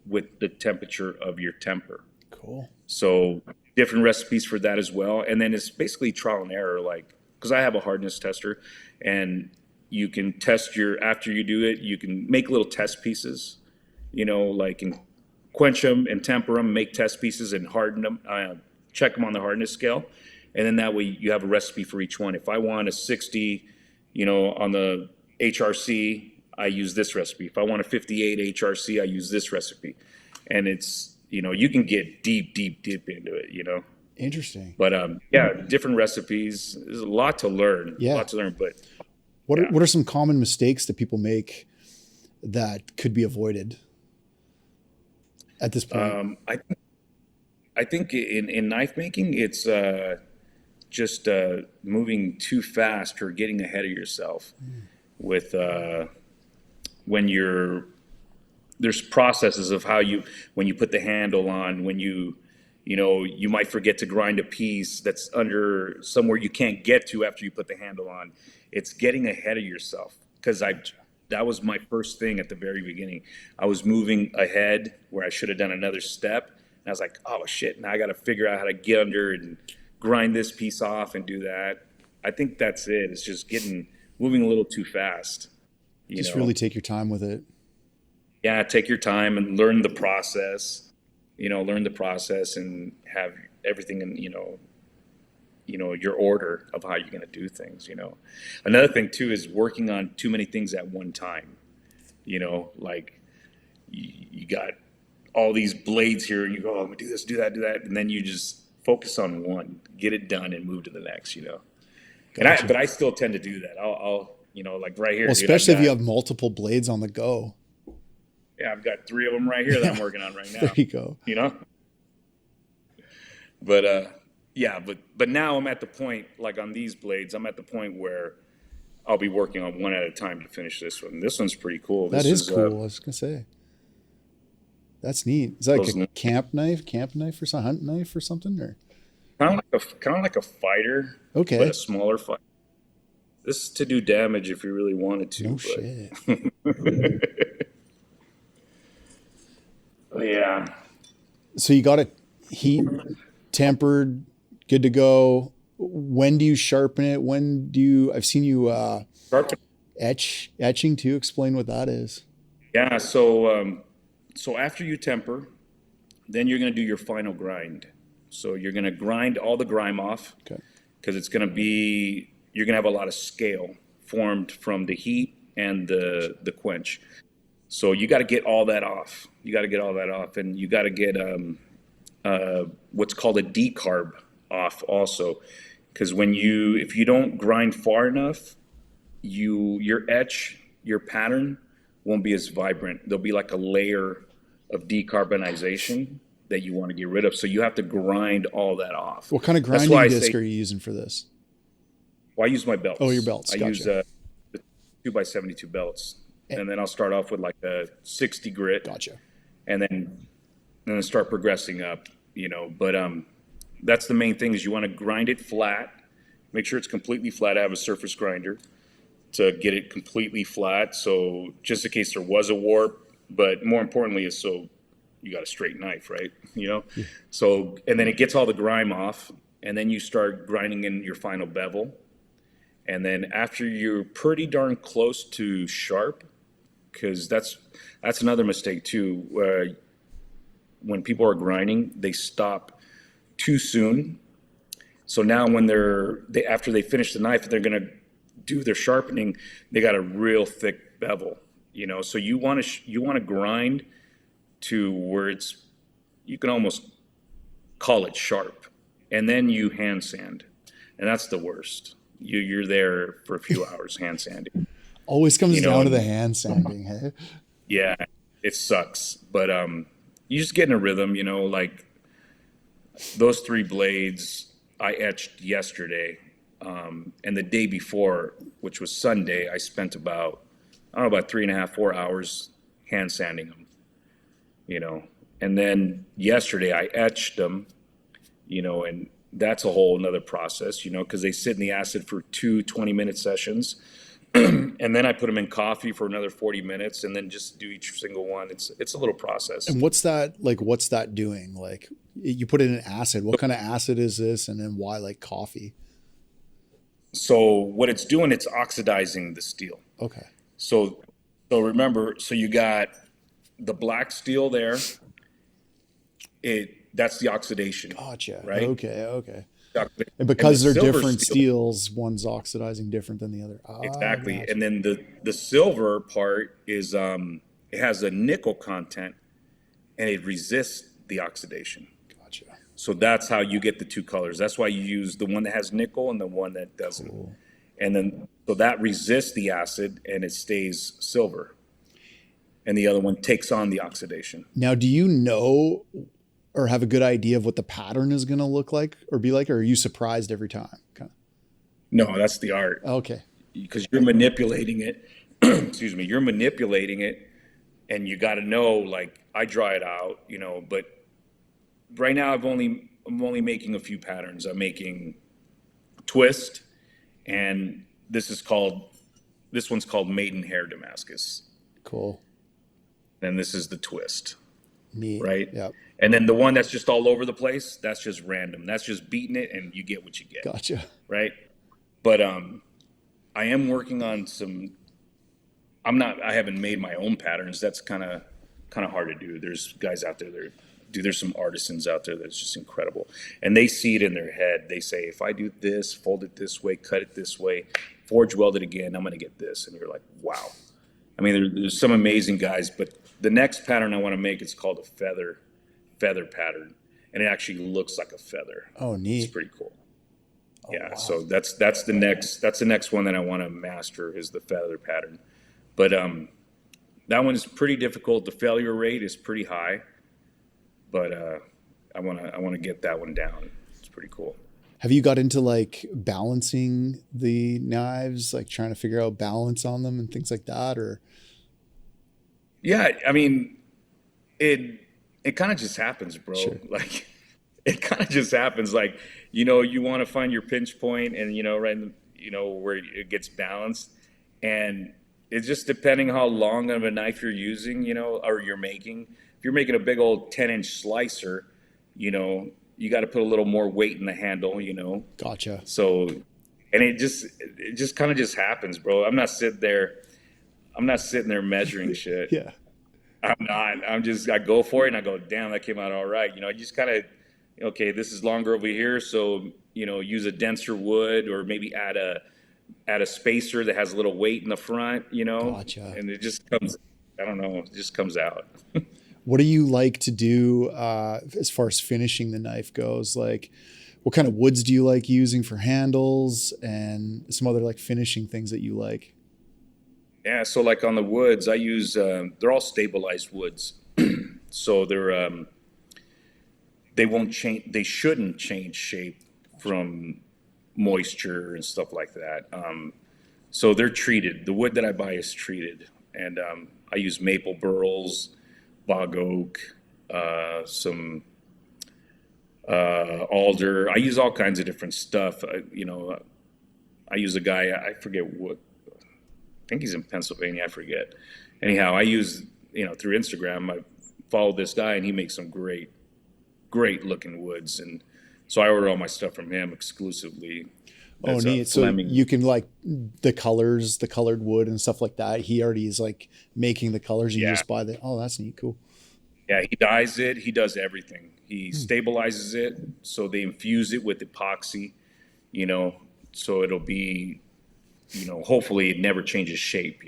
with the temperature of your temper. Cool. So different recipes for that as well. And then it's basically trial and error, like, because I have a hardness tester, and you can test after you do it, you can make little test pieces, like, and quench them and temper them, make test pieces and harden them, check them on the hardness scale. And then that way you have a recipe for each one. If I want a 60, on the HRC, I use this recipe. If I want a 58 HRC, I use this recipe. And it's, you can get deep into it, Interesting. But different recipes. There's a lot to learn. Yeah. A lot to learn. But what are some common mistakes that people make that could be avoided at this point? I think in knife making, it's just moving too fast or getting ahead of yourself with when there's processes of when you put the handle on, when you might forget to grind a piece that's under somewhere you can't get to after you put the handle on. It's getting ahead of yourself, because that was my first thing at the very beginning. I was moving ahead where I should have done another step. And I was like, oh shit, now I got to figure out how to get under and grind this piece off and do that. I think that's it. It's just moving a little too fast. Just really take your time with it. Yeah, take your time and learn the process. And have everything in, your order of how you're going to do things. Another thing too is working on too many things at one time. Like you got all these blades here, and you go, oh, I'm gonna do this, do that, and then you just focus on one, get it done, and move to the next. Gotcha. But I still tend to do that. I'll like right here. Well, especially if you have multiple blades on the go. Yeah, I've got 3 of them right here that I'm working on right now. There you go. But but now I'm at the point, like on these blades, I'm at the point where I'll be working on one at a time to finish this one. This one's pretty cool. That is cool. I was gonna say. That's neat. Is that like a camp knife or some hunt knife or something, or kind of like a fighter? Okay, but a smaller fighter. This is to do damage if you really wanted to. No shit. Yeah. So you got it heat tempered, good to go. When do you sharpen it? I've seen you sharpen etching too. Explain what that is. Yeah. So after you temper, then you're going to do your final grind. So you're going to grind all the grime off. Okay. Because you're going to have a lot of scale formed from the heat and the quench. So you got to get all that off. And you got to get what's called a decarb off also. Because if you don't grind far enough, your pattern won't be as vibrant. There'll be like a layer of decarbonization that you want to get rid of. So you have to grind all that off. What kind of grinding disc are you using for this? Well, I use my belts. Oh, your belts. Gotcha. I use the 2x72 belts. And then I'll start off with like a 60 grit. Gotcha. And then start progressing up, But that's the main thing is you want to grind it flat. Make sure it's completely flat. I have a surface grinder to get it completely flat. So just in case there was a warp, but more importantly is so you got a straight knife, right? Yeah. So, and then it gets all the grime off, and then you start grinding in your final bevel. And then after you're pretty darn close to sharp, because that's another mistake too. When people are grinding, they stop too soon. So now when after they finish the knife, they're going to do their sharpening. They got a real thick bevel, So you want to grind to where you can almost call it sharp, and then you hand sand, and that's the worst. You're there for a few hours hand sanding. Always comes down to the hand sanding, hey? Yeah, it sucks. But you just get in a rhythm, like those 3 blades I etched yesterday. And the day before, which was Sunday, I spent about 3.5, 4 hours hand sanding them, And then yesterday I etched them, and that's a whole nother process, because they sit in the acid for 20-minute sessions. And then I put them in coffee for another 40 minutes and then just do each single one. It's a little process. And what's that doing? Like, you put it in acid. What kind of acid is this? And then why like coffee? So what it's doing, it's oxidizing the steel. Okay. So remember, you got the black steel there. That's the oxidation. Gotcha. Right? Okay. And because they're different steels, one's oxidizing different than the other. Exactly. Gotcha. And then the silver part is it has a nickel content and it resists the oxidation. Gotcha. So that's how you get the two colors. That's why you use the one that has nickel and the one that doesn't. Cool. And then so that resists the acid and it stays silver. And the other one takes on the oxidation. Now, do you know or have a good idea of what the pattern is going to look like or be like, or are you surprised every time? Kinda? No, that's the art. Okay. Because you're manipulating it. Excuse me. You're manipulating it, and you got to know. Like, I draw it out, But right now, I'm only making a few patterns. I'm making twist, and this one's called Maidenhair Damascus. Cool. And this is the twist. Neat. Right? Yep. And then the one that's just all over the place, that's just random. That's just beating it and you get what you get. Gotcha. Right? But I am working on I haven't made my own patterns. That's kind of hard to do. There's guys out there there's some artisans out there that's just incredible. And they see it in their head. They say, if I do this, fold it this way, cut it this way, forge weld it again, I'm going to get this. And you're like, wow. I mean, there's some amazing guys, but the next pattern I want to make is called a feather pattern, and it actually looks like a feather. Oh, neat. It's pretty cool. Oh, Yeah. wow. So that's the next one that I want to master is the feather pattern. But that one is pretty difficult. The failure rate is pretty high, but I want to get that one down. It's pretty cool. Have you got into like balancing the knives, like trying to figure out balance on them and things like that, or? Yeah, I mean, it kind of just happens, bro. Sure. Like, it kind of just happens. Like, you want to find your pinch point and, right, where it gets balanced. And it's just depending how long of a knife you're using, or you're making. If you're making a big old 10-inch slicer, you got to put a little more weight in the handle, Gotcha. So, and it just kind of just happens, bro. I'm not sitting there measuring shit. Yeah. I'm not. I go for it and I go, damn, that came out all right. You just kind of, okay, this is longer over here. So, use a denser wood or maybe add a spacer that has a little weight in the front, Gotcha. And it just comes, I don't know, it just comes out. What do you like to do as far as finishing the knife goes? Like, what kind of woods do you like using for handles and some other like finishing things that you like? Yeah, so like on the woods, I use they're all stabilized woods, so they won't change. They shouldn't change shape from moisture and stuff like that. So they're treated. The wood that I buy is treated, and I use maple burls, bog oak, some alder. I use all kinds of different stuff. I use a guy, I forget what. I think he's in Pennsylvania. I forget. Anyhow, I use, through Instagram, I follow this guy and he makes some great looking woods. And so I order all my stuff from him exclusively. Oh, neat. So you can like the colored wood and stuff like that. He already is like making the colors. You just buy oh, that's neat. Cool. Yeah. He dyes it. He does everything. He stabilizes it. So they infuse it with epoxy, so it'll be, hopefully it never changes shape,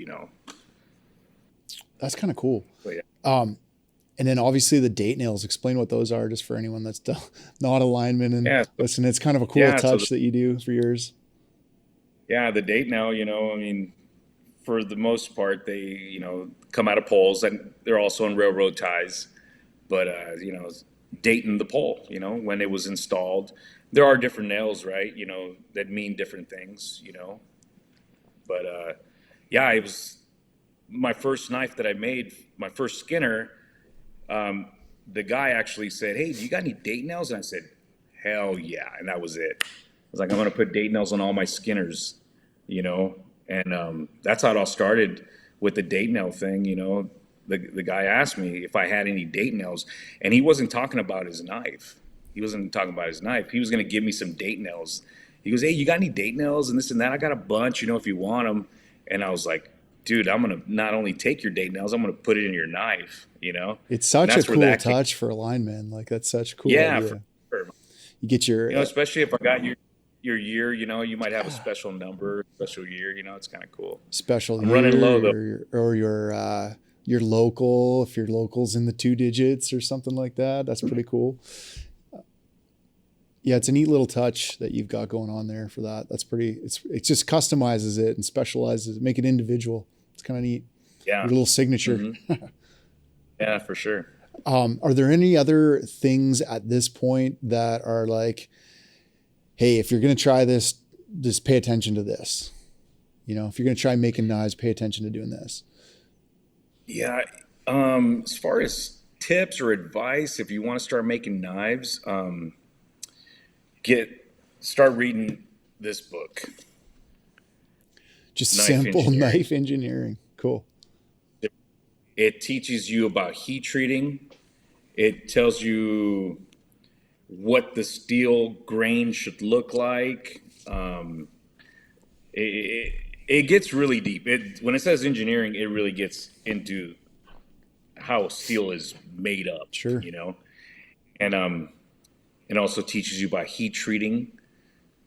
That's kind of cool. So, yeah. And then obviously the date nails, explain what those are just for anyone that's not a lineman. And listen, it's kind of a cool touch that you do for yours. Yeah. The date nail, for the most part, they, come out of poles and they're also on railroad ties, but, dating the pole, when it was installed. There are different nails, right? That mean different things, But it was my first knife that I made, my first Skinner. The guy actually said, "Hey, do you got any date nails?" And I said, hell yeah. And that was it. I was like, I'm going to put date nails on all my Skinners, you know? And that's how it all started with the date nail thing, you know? The guy asked me if I had any date nails, and he wasn't talking about his knife. He wasn't talking about his knife. He was going to give me some date nails. He goes, hey, you got any date nails and this and that? I got a bunch, you know, if you want them. And I was like, dude, I'm going to not only take your date nails, I'm going to put it in your knife, you know? It's such a cool touch for a lineman. Like, that's such a cool idea. For sure. You get your... You know, especially if I got your year, you know, you might have a special number, special year, you know, it's kind of cool. Special I'm year, running low, though. or your local, if your local's in the 2 digits or something like that. That's pretty cool. Yeah, it's a neat little touch that you've got going on there for that. That's pretty, it just customizes it and specializes it, make it individual. It's kind of neat. Yeah. Your little signature. Mm-hmm. Yeah, for sure. Are there any other things at this point that are like, hey, if you're going to try this, just pay attention to this. You know, if you're going to try making knives, pay attention to doing this. Yeah. As far as tips or advice, if you want to start making knives, start reading this book. Just simple knife engineering. Cool. It teaches you about heat treating. It tells you what the steel grain should look like. It gets really deep. When it says engineering, it really gets into how steel is made up. Sure. You know, and it also teaches you about heat treating.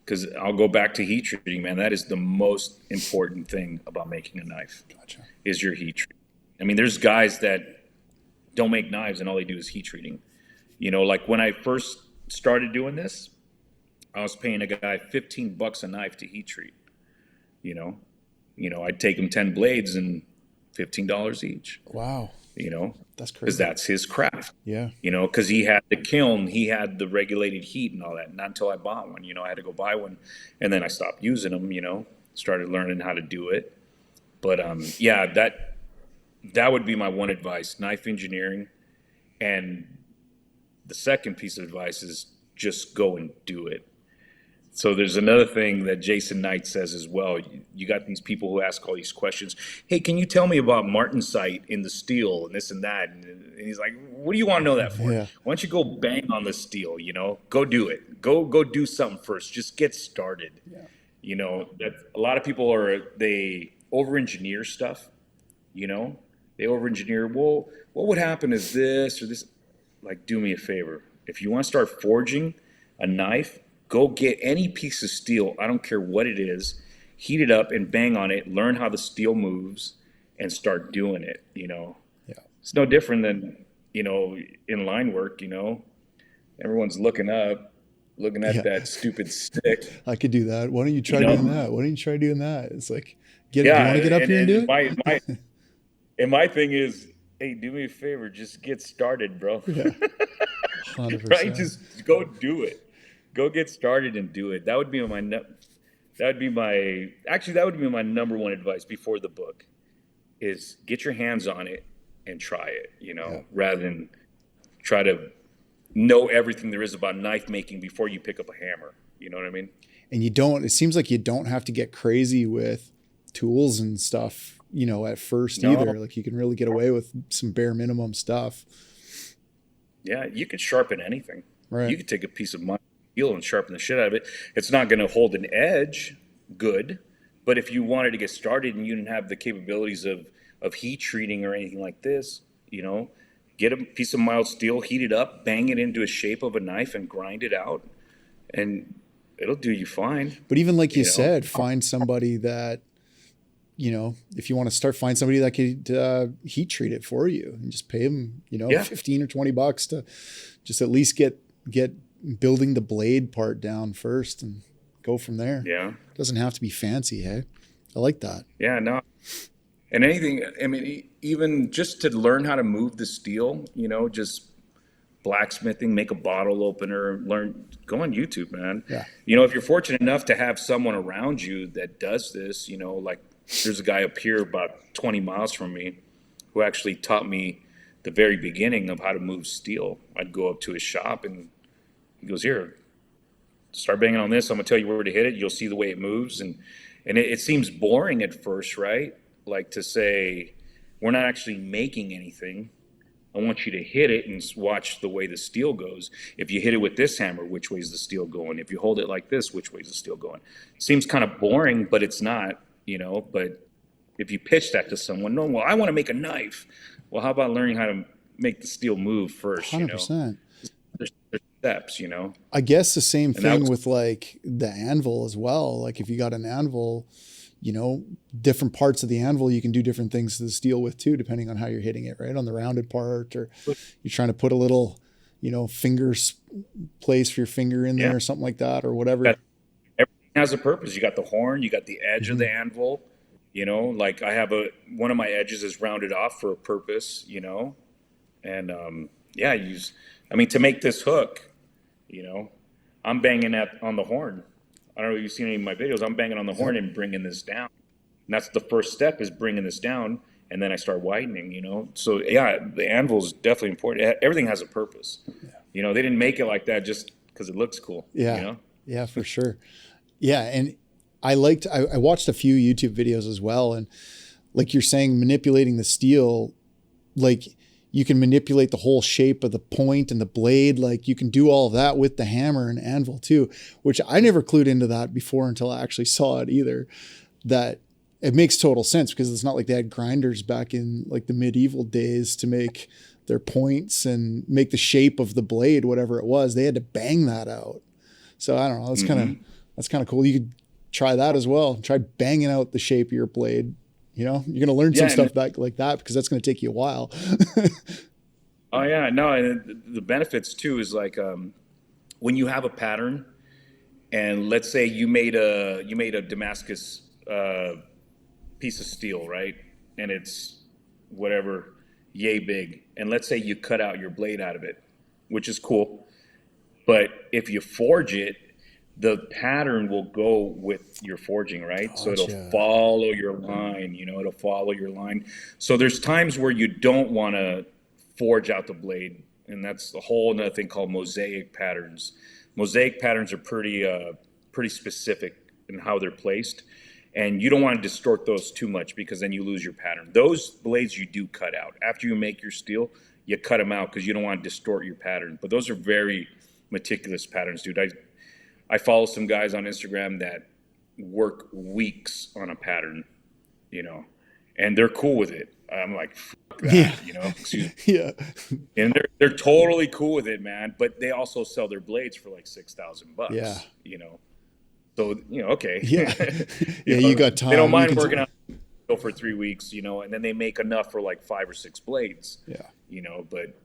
Because I'll go back to heat treating, man. That is the most important thing about making a knife. Gotcha. Is your heat treating. I mean, there's guys that don't make knives and all they do is heat treating. You know, like when I first started doing this, I was paying a guy $15 a knife to heat treat. You know, I'd take him 10 blades and $15 each. Wow. You know, that's crazy. Because that's his craft. Yeah. You know, because he had the kiln, he had the regulated heat and all that. Not until I bought one, you know, I had to go buy one, and then I stopped using them. You know, started learning how to do it. But yeah, that would be my one advice: knife engineering. And the second piece of advice is just go and do it. So there's another thing that Jason Knight says as well. You got these people who ask all these questions. Hey, can you tell me about martensite in the steel and this and that? And he's like, what do you want to know that for? Yeah. Why don't you go bang on the steel, you know? Go do it. Go do something first. Just get started. Yeah. You know, that a lot of people they over-engineer stuff, you know? They over-engineer, well, what would happen is this or this. Like, do me a favor. If you want to start forging a knife, go get any piece of steel, I don't care what it is, heat it up and bang on it, learn how the steel moves, and start doing it, you know. Yeah. It's no different than, you know, in line work, you know. Everyone's looking at that stupid stick. I could do that. Why don't you try doing that? Why don't you try doing that? It's like, you want to get up here and do it? And my thing is, hey, do me a favor, just get started, bro. Yeah. 100%. Right? Just go do it. Go get started and do it. That would be my number one advice before the book is get your hands on it and try it, you know, rather than try to know everything there is about knife making before you pick up a hammer. You know what I mean? And it seems like you don't have to get crazy with tools and stuff, you know, at first either. Like you can really get away with some bare minimum stuff. Yeah. You could sharpen anything. Right. You could take a piece of steel and sharpen the shit out of it. It's not going to hold an edge good, but if you wanted to get started and you didn't have the capabilities of heat treating or anything like this, you know, get a piece of mild steel, heat it up, bang it into a shape of a knife and grind it out, and it'll do you fine. But even like you said, find somebody that, you know, if you want to start, find somebody that could heat treat it for you and just pay them, you know, 15 or $20 to just at least get building the blade part down first and go from there. Yeah. It doesn't have to be fancy. Hey, I like that. Yeah, no. And anything, I mean, even just to learn how to move the steel, you know, just blacksmithing, make a bottle opener, go on YouTube, man. Yeah. You know, if you're fortunate enough to have someone around you that does this, you know, like there's a guy up here about 20 miles from me who actually taught me the very beginning of how to move steel. I'd go up to his shop and he goes, here, start banging on this. I'm gonna tell you where to hit it. You'll see the way it moves, and it seems boring at first, right? Like to say, we're not actually making anything. I want you to hit it and watch the way the steel goes. If you hit it with this hammer, which way is the steel going? If you hold it like this, which way is the steel going? Seems kind of boring, but it's not, but if you pitch that to someone, no, well, I want to make a knife. Well, how about learning how to make the steel move first? 100%. There's steps, I guess the same thing with like the anvil as well. Like if you got an anvil, different parts of the anvil, you can do different things to the steel with too, depending on how you're hitting it, right? On the rounded part, or you're trying to put a little, fingers place for your finger in there or something like that, or whatever. Everything has a purpose. You got the horn, you got the edge of the anvil, like I have one of my edges is rounded off for a purpose, and to make this hook, I'm banging on the horn. I don't know if you've seen any of my videos. I'm banging on the horn and bringing this down. And that's the first step, is bringing this down, and then I start widening, So, the anvil is definitely important. Everything has a purpose. Yeah. They didn't make it like that just because it looks cool. Yeah. Yeah, for sure. Yeah, and I watched a few YouTube videos as well, and like you're saying, manipulating the steel, like you can manipulate the whole shape of the point and the blade. Like you can do all of that with the hammer and anvil too, which I never clued into that before until I actually saw it either. That it makes total sense, because it's not like they had grinders back in like the medieval days to make their points and make the shape of the blade, whatever it was. They had to bang that out. So I don't know. That's kind of cool. You could try that as well. Try banging out the shape of your blade. You're going to learn some stuff like that, because that's going to take you a while. Oh yeah, no, and the benefits too is like when you have a pattern, and let's say you made a Damascus piece of steel, right? And it's whatever, yay big, and let's say you cut out your blade out of it, which is cool. But if you forge it, the pattern will go with your forging, right? Gotcha. So it'll follow your line, it'll follow your line. So there's times where you don't want to forge out the blade, and that's a whole another thing called mosaic patterns. Mosaic patterns are pretty specific in how they're placed, and you don't want to distort those too much, because then you lose your pattern. Those blades you do cut out. After you make your steel, you cut them out because you don't want to distort your pattern. But those are very meticulous patterns, dude. I follow some guys on Instagram that work weeks on a pattern, and they're cool with it. I'm like, fuck that, excuse me. Yeah. And they're totally cool with it, man. But they also sell their blades for like $6,000. Yeah. So, okay. Yeah. You got time. They don't mind working out for 3 weeks, and then they make enough for like 5 or 6 blades. Yeah. But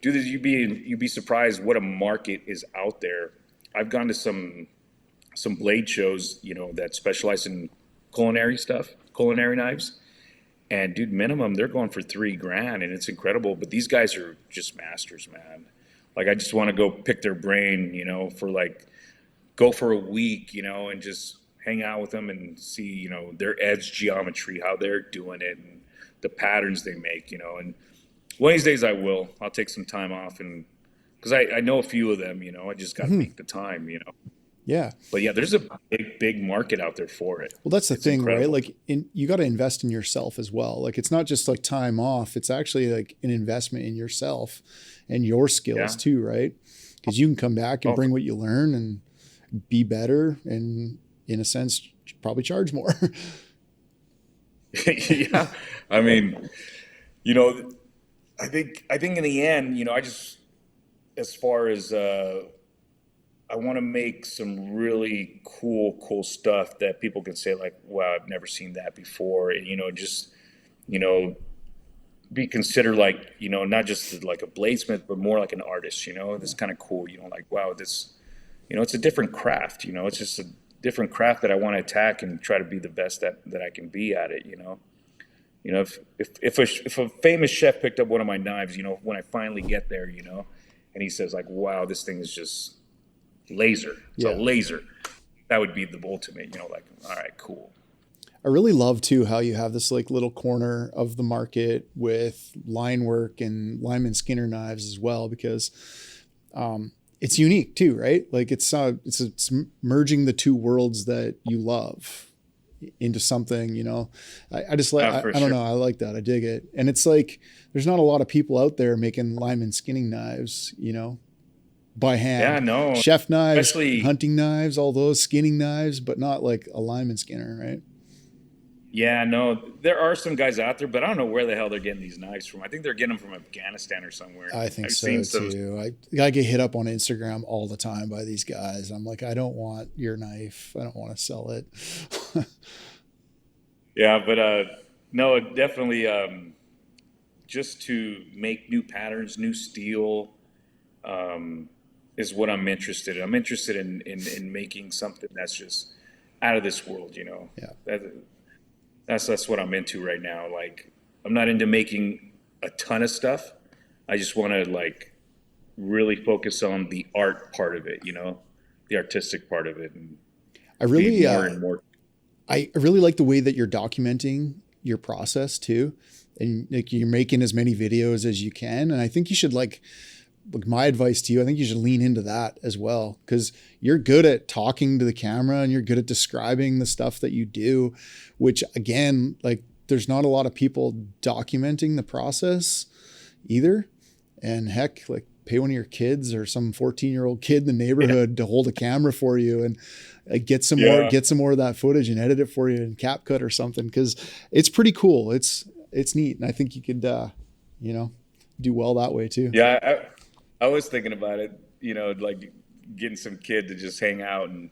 dude, you'd be surprised what a market is out there. I've gone to some blade shows, that specialize in culinary knives. And dude, minimum, they're going for $3,000, and it's incredible. But these guys are just masters, man. Like, I just want to go pick their brain, go for a week, and just hang out with them and see, their edge geometry, how they're doing it, and the patterns they make, And one of these days I'll take some time off, and because I know a few of them, I just got to make the time, Yeah. But yeah, there's a big market out there for it. Well, that's the thing, incredible. Right? Like you got to invest in yourself as well. Like it's not just like time off. It's actually like an investment in yourself and your skills too, right? Because you can come back and bring what you learn and be better, and in a sense, probably charge more. Yeah. I mean, I think in the end, I just, as far as I want to make some really cool stuff that people can say like, wow, I've never seen that before. And, be considered like, not just like a bladesmith, but more like an artist, It's kind of cool. Like, wow, this, it's a different craft, it's just a different craft that I want to attack and try to be the best that I can be at it, If a famous chef picked up one of my knives, when I finally get there, and he says like, wow, this thing is just laser. It's a laser. That would be the ultimate, like, all right, cool. I really love too how you have this like little corner of the market with line work and Lineman Skinner knives as well, because it's unique too, right? Like it's merging the two worlds that you love into something, you know. I just like, I don't know. I like that. I dig it. And it's like, there's not a lot of people out there making lineman skinning knives, you know, by hand. Yeah, no. Chef knives, especially hunting knives, all those skinning knives, but not like a lineman skinner, right? Yeah, no, there are some guys out there, but I don't know where the hell they're getting these knives from. I think they're getting them from Afghanistan or somewhere. I think so too. I get hit up on Instagram all the time by these guys. I'm like, I don't want your knife. I don't want to sell it. Yeah, but no, definitely just to make new patterns, new steel is what I'm interested in. I'm interested in making something that's just out of this world, you know. Yeah. That's what I'm into right now. Like, I'm not into making a ton of stuff. I just want to like really focus on the art part of it, you know, the artistic part of it. And I really, more and more. I really like the way that you're documenting your process too. And like you're making as many videos as you can. And I think you should like my advice to you, I think you should lean into that as well, because you're good at talking to the camera and you're good at describing the stuff that you do, which again, like there's not a lot of people documenting the process either. And heck, like pay one of your kids or some 14-year-old kid in the neighborhood to hold a camera for you and get some more of that footage and edit it for you in CapCut or something. Cause it's pretty cool. It's neat. And I think you could, you know, do well that way too. Yeah. I was thinking about it, you know, like getting some kid to just hang out and,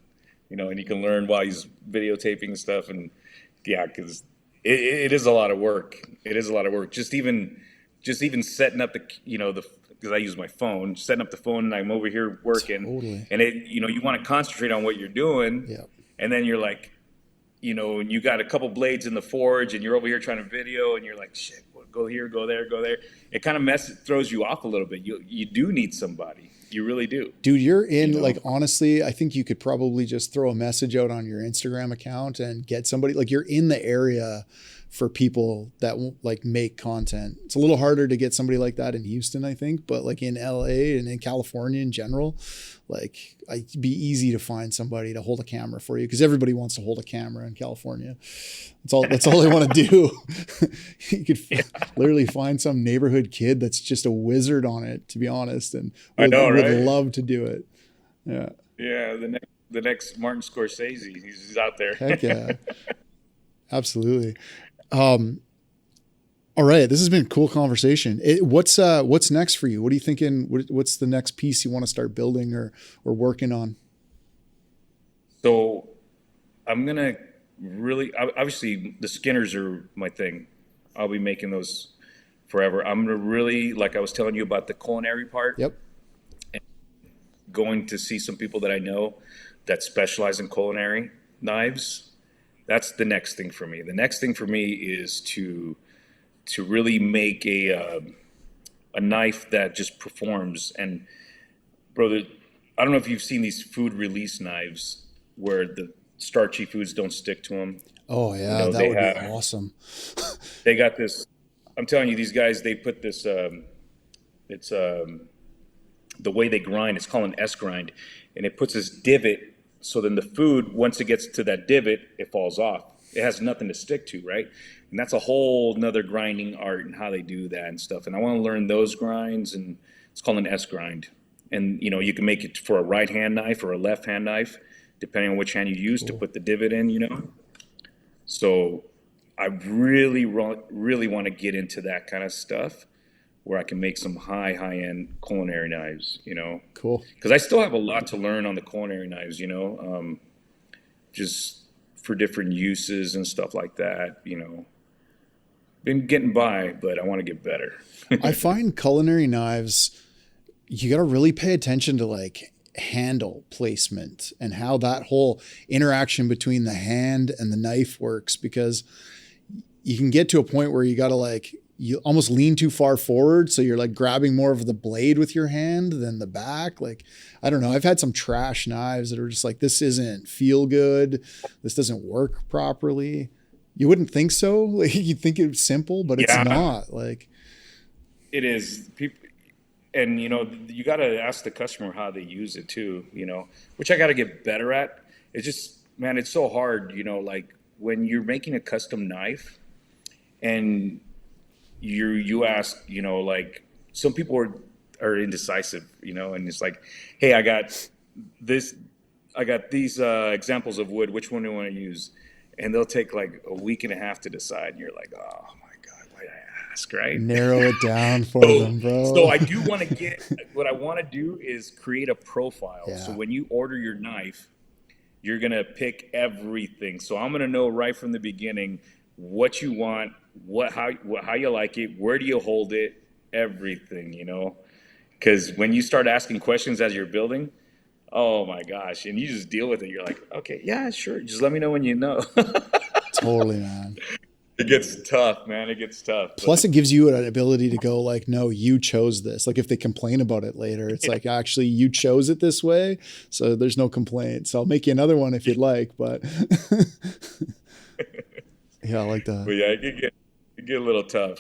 you know, and you can learn while he's videotaping and stuff. And yeah, because it is a lot of work. It is a lot of work. Just even setting up the, you know, because I use my phone, setting up the phone and I'm over here working. Totally. And you know, you want to concentrate on what you're doing. Yeah. And then you're like, you know, and you got a couple blades in the forge and you're over here trying to video and you're like, shit, go here, go there, go there. It kind of throws you off a little bit. You do need somebody. You really do. Dude, you're in, you know? Like, honestly, I think you could probably just throw a message out on your Instagram account and get somebody, like you're in the area for people that like make content. It's a little harder to get somebody like that in Houston, I think, but like in LA and in California in general, like it'd be easy to find somebody to hold a camera for you because everybody wants to hold a camera in California. That's all they want to do. You could literally find some neighborhood kid that's just a wizard on it, to be honest, and would love to do it. Yeah. Yeah. The next Martin Scorsese, he's out there. Heck yeah. Absolutely. All right. This has been a cool conversation. What's next for you? What are you thinking? What's the next piece you want to start building or working on? So I'm going to really, obviously the Skinners are my thing. I'll be making those forever. I'm going to really, like I was telling you about the culinary part. Yep. And going to see some people that I know that specialize in culinary knives. That's the next thing for me. The next thing for me is to really make a knife that just performs. And brother, I don't know if you've seen these food release knives where the starchy foods don't stick to them. Oh yeah, you know, that would be awesome. They got this. I'm telling you, these guys, they put this. It's the way they grind. It's called an S grind, and it puts this divot. So then the food, once it gets to that divot, it falls off. It has nothing to stick to, right? And that's a whole nother grinding art and how they do that and stuff. And I want to learn those grinds, and it's called an S grind. And, you know, you can make it for a right-hand knife or a left-hand knife, depending on which hand you use to put the divot in, you know? So I really want to get into that kind of stuff where I can make some high-end culinary knives, you know? Cool. Because I still have a lot to learn on the culinary knives, you know, just for different uses and stuff like that, you know. Been getting by, but I want to get better. I find culinary knives, you got to really pay attention to like handle placement and how that whole interaction between the hand and the knife works, because you can get to a point where you got to like, you almost lean too far forward. So you're like grabbing more of the blade with your hand than the back. Like, I don't know. I've had some trash knives that are just like, this isn't feel good. This doesn't work properly. You wouldn't think so. Like, you'd think it's simple, but it's not. Like, it is. People, and you got to ask the customer how they use it too, which I got to get better at. It's just, man, it's so hard, like when you're making a custom knife and you ask, like some people are indecisive, and it's like, hey, I got these examples of wood, which one do you want to use? And they'll take like a week and a half to decide, and you're like, oh my God, why did I ask, right? Narrow it down for them, bro. So I do want to what I want to do is create a profile. Yeah. So when you order your knife, you're going to pick everything. So I'm going to know right from the beginning what you want, how you like it, where do you hold it, everything, because when you start asking questions as you're building, oh my gosh, and you just deal with it. You're like, okay, yeah, sure. Just let me know when you know. Totally, man. It gets tough, man. It gets tough. Plus, it gives you an ability to go like, no, you chose this. Like if they complain about it later, it's like, actually, you chose it this way. So there's no complaint. So I'll make you another one if you'd like. But yeah, I like that. But yeah, it get a little tough,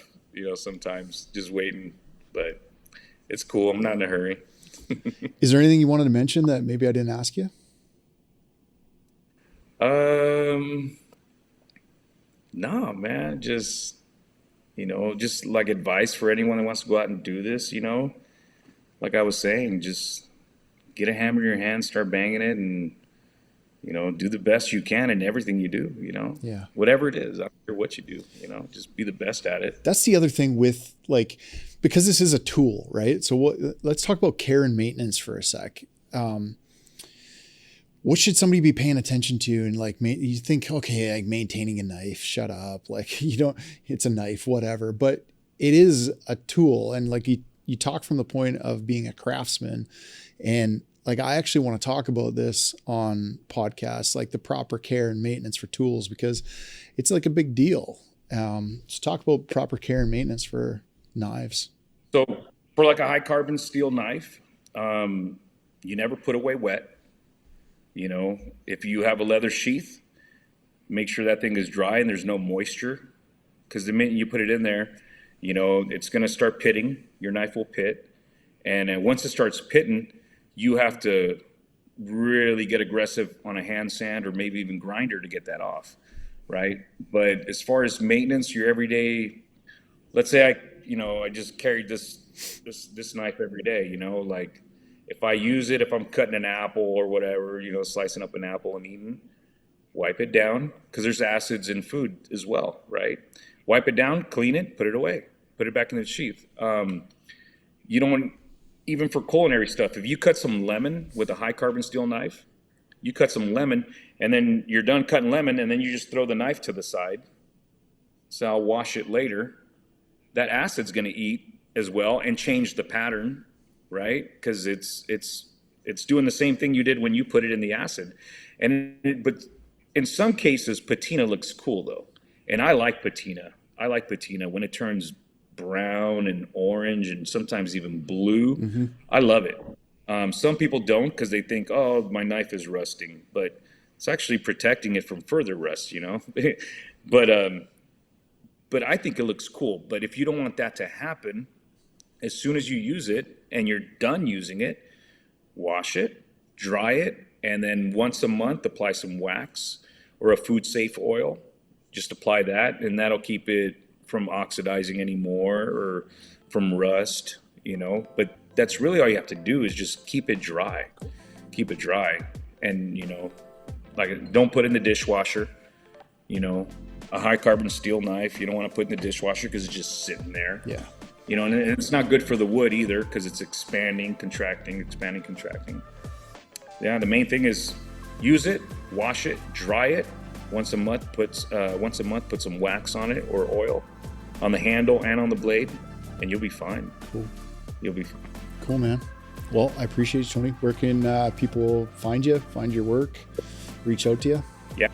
sometimes just waiting. But it's cool. I'm not in a hurry. Is there anything you wanted to mention that maybe I didn't ask you? No, man, just like advice for anyone that wants to go out and do this, like I was saying, just get a hammer in your hand, start banging it, and, do the best you can in everything you do, Yeah. Whatever it is, I don't care what you do, just be the best at it. That's the other thing with like, because this is a tool, right? So let's talk about care and maintenance for a sec. What should somebody be paying attention to? And like, you think, okay, like maintaining a knife, shut up. Like it's a knife, whatever, but it is a tool. And like you talk from the point of being a craftsman, and like, I actually want to talk about this on podcasts, like the proper care and maintenance for tools, because it's like a big deal. So talk about proper care and maintenance for knives. So for like a high carbon steel knife, you never put away wet. If you have a leather sheath, make sure that thing is dry and there's no moisture, because the minute you put it in there, it's going to start pitting. Your knife will pit. And once it starts pitting, you have to really get aggressive on a hand sand or maybe even grinder to get that off, right? But as far as maintenance, your everyday, let's say I just carried this knife every day, like if I use it, if I'm cutting an apple or whatever, slicing up an apple and eating, wipe it down, because there's acids in food as well, right? Wipe it down, clean it, put it away, put it back in the sheath. You don't, even for culinary stuff, if you cut some lemon with a high carbon steel knife, you cut some lemon and then you're done cutting lemon and then you just throw the knife to the side. So I'll wash it later. That acid's going to eat as well and change the pattern, right? Because it's doing the same thing you did when you put it in the acid. But in some cases, patina looks cool though, and I like patina. I like patina when it turns brown and orange and sometimes even blue. Mm-hmm. I love it. Some people don't, because they think, oh, my knife is rusting, but it's actually protecting it from further rust, But I think it looks cool. But if you don't want that to happen, as soon as you use it and you're done using it, wash it, dry it, and then once a month apply some wax or a food safe oil. Just apply that, and that'll keep it from oxidizing anymore or from rust, But that's really all you have to do is just keep it dry. Keep it dry. And, like, don't put it in the dishwasher. A high carbon steel knife, you don't want to put in the dishwasher because it's just sitting there. Yeah. And it's not good for the wood either, because it's expanding, contracting. Yeah, the main thing is use it, wash it, dry it. Once a month, put some wax on it or oil on the handle and on the blade, and you'll be fine. Cool. You'll be fine. Cool, man. Well, I appreciate you, Tony. Where can people find you, find your work, reach out to you? Yeah.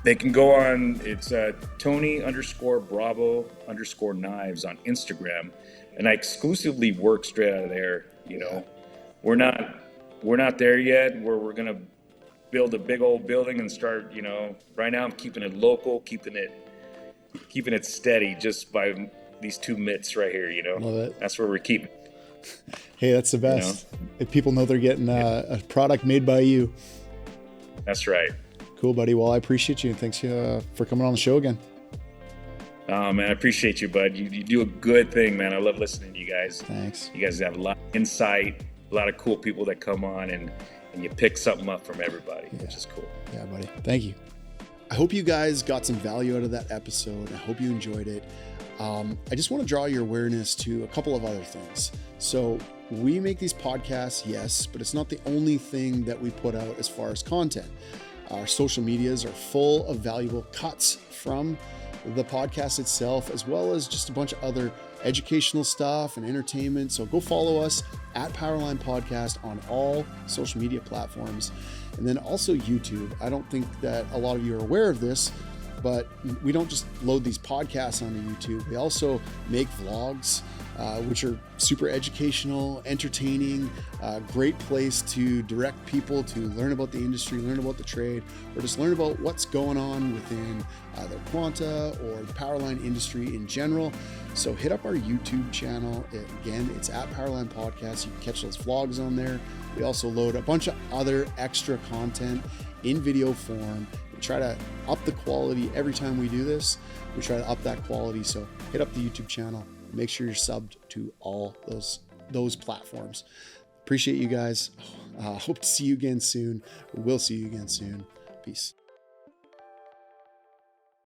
They can go on, it's Tony_Bravo_knives on Instagram. And I exclusively work straight out of there. We're not there yet where we're going to build a big old building and start, right now I'm keeping it local, keeping it steady just by these two mitts right here, Love it. That's where we're keeping. Hey, that's the best. If people know they're getting a product made by you. That's right. Cool, buddy. Well, I appreciate you, and thanks for coming on the show again. Oh, man, I appreciate you, bud. You do a good thing, man. I love listening to you guys. Thanks. You guys have a lot of insight, a lot of cool people that come on, and you pick something up from everybody, which is cool. Yeah, buddy. Thank you. I hope you guys got some value out of that episode. I hope you enjoyed it. I just want to draw your awareness to a couple of other things. So we make these podcasts, yes, but it's not the only thing that we put out as far as content. Our social medias are full of valuable cuts from the podcast itself, as well as just a bunch of other educational stuff and entertainment. So go follow us at Powerline Podcast on all social media platforms. And then also YouTube. I don't think that a lot of you are aware of this, but we don't just load these podcasts onto YouTube. We also make vlogs, which are super educational, entertaining, great place to direct people to learn about the industry, learn about the trade, or just learn about what's going on within either Quanta or the Powerline industry in general. So hit up our YouTube channel. Again, it's at Powerline Podcast. You can catch those vlogs on there. We also load a bunch of other extra content in video form. We try to up the quality every time we do this. We try to up that quality. So hit up the YouTube channel. Make sure you're subbed to all those platforms. Appreciate you guys. Hope to see you again soon. We'll see you again soon. Peace.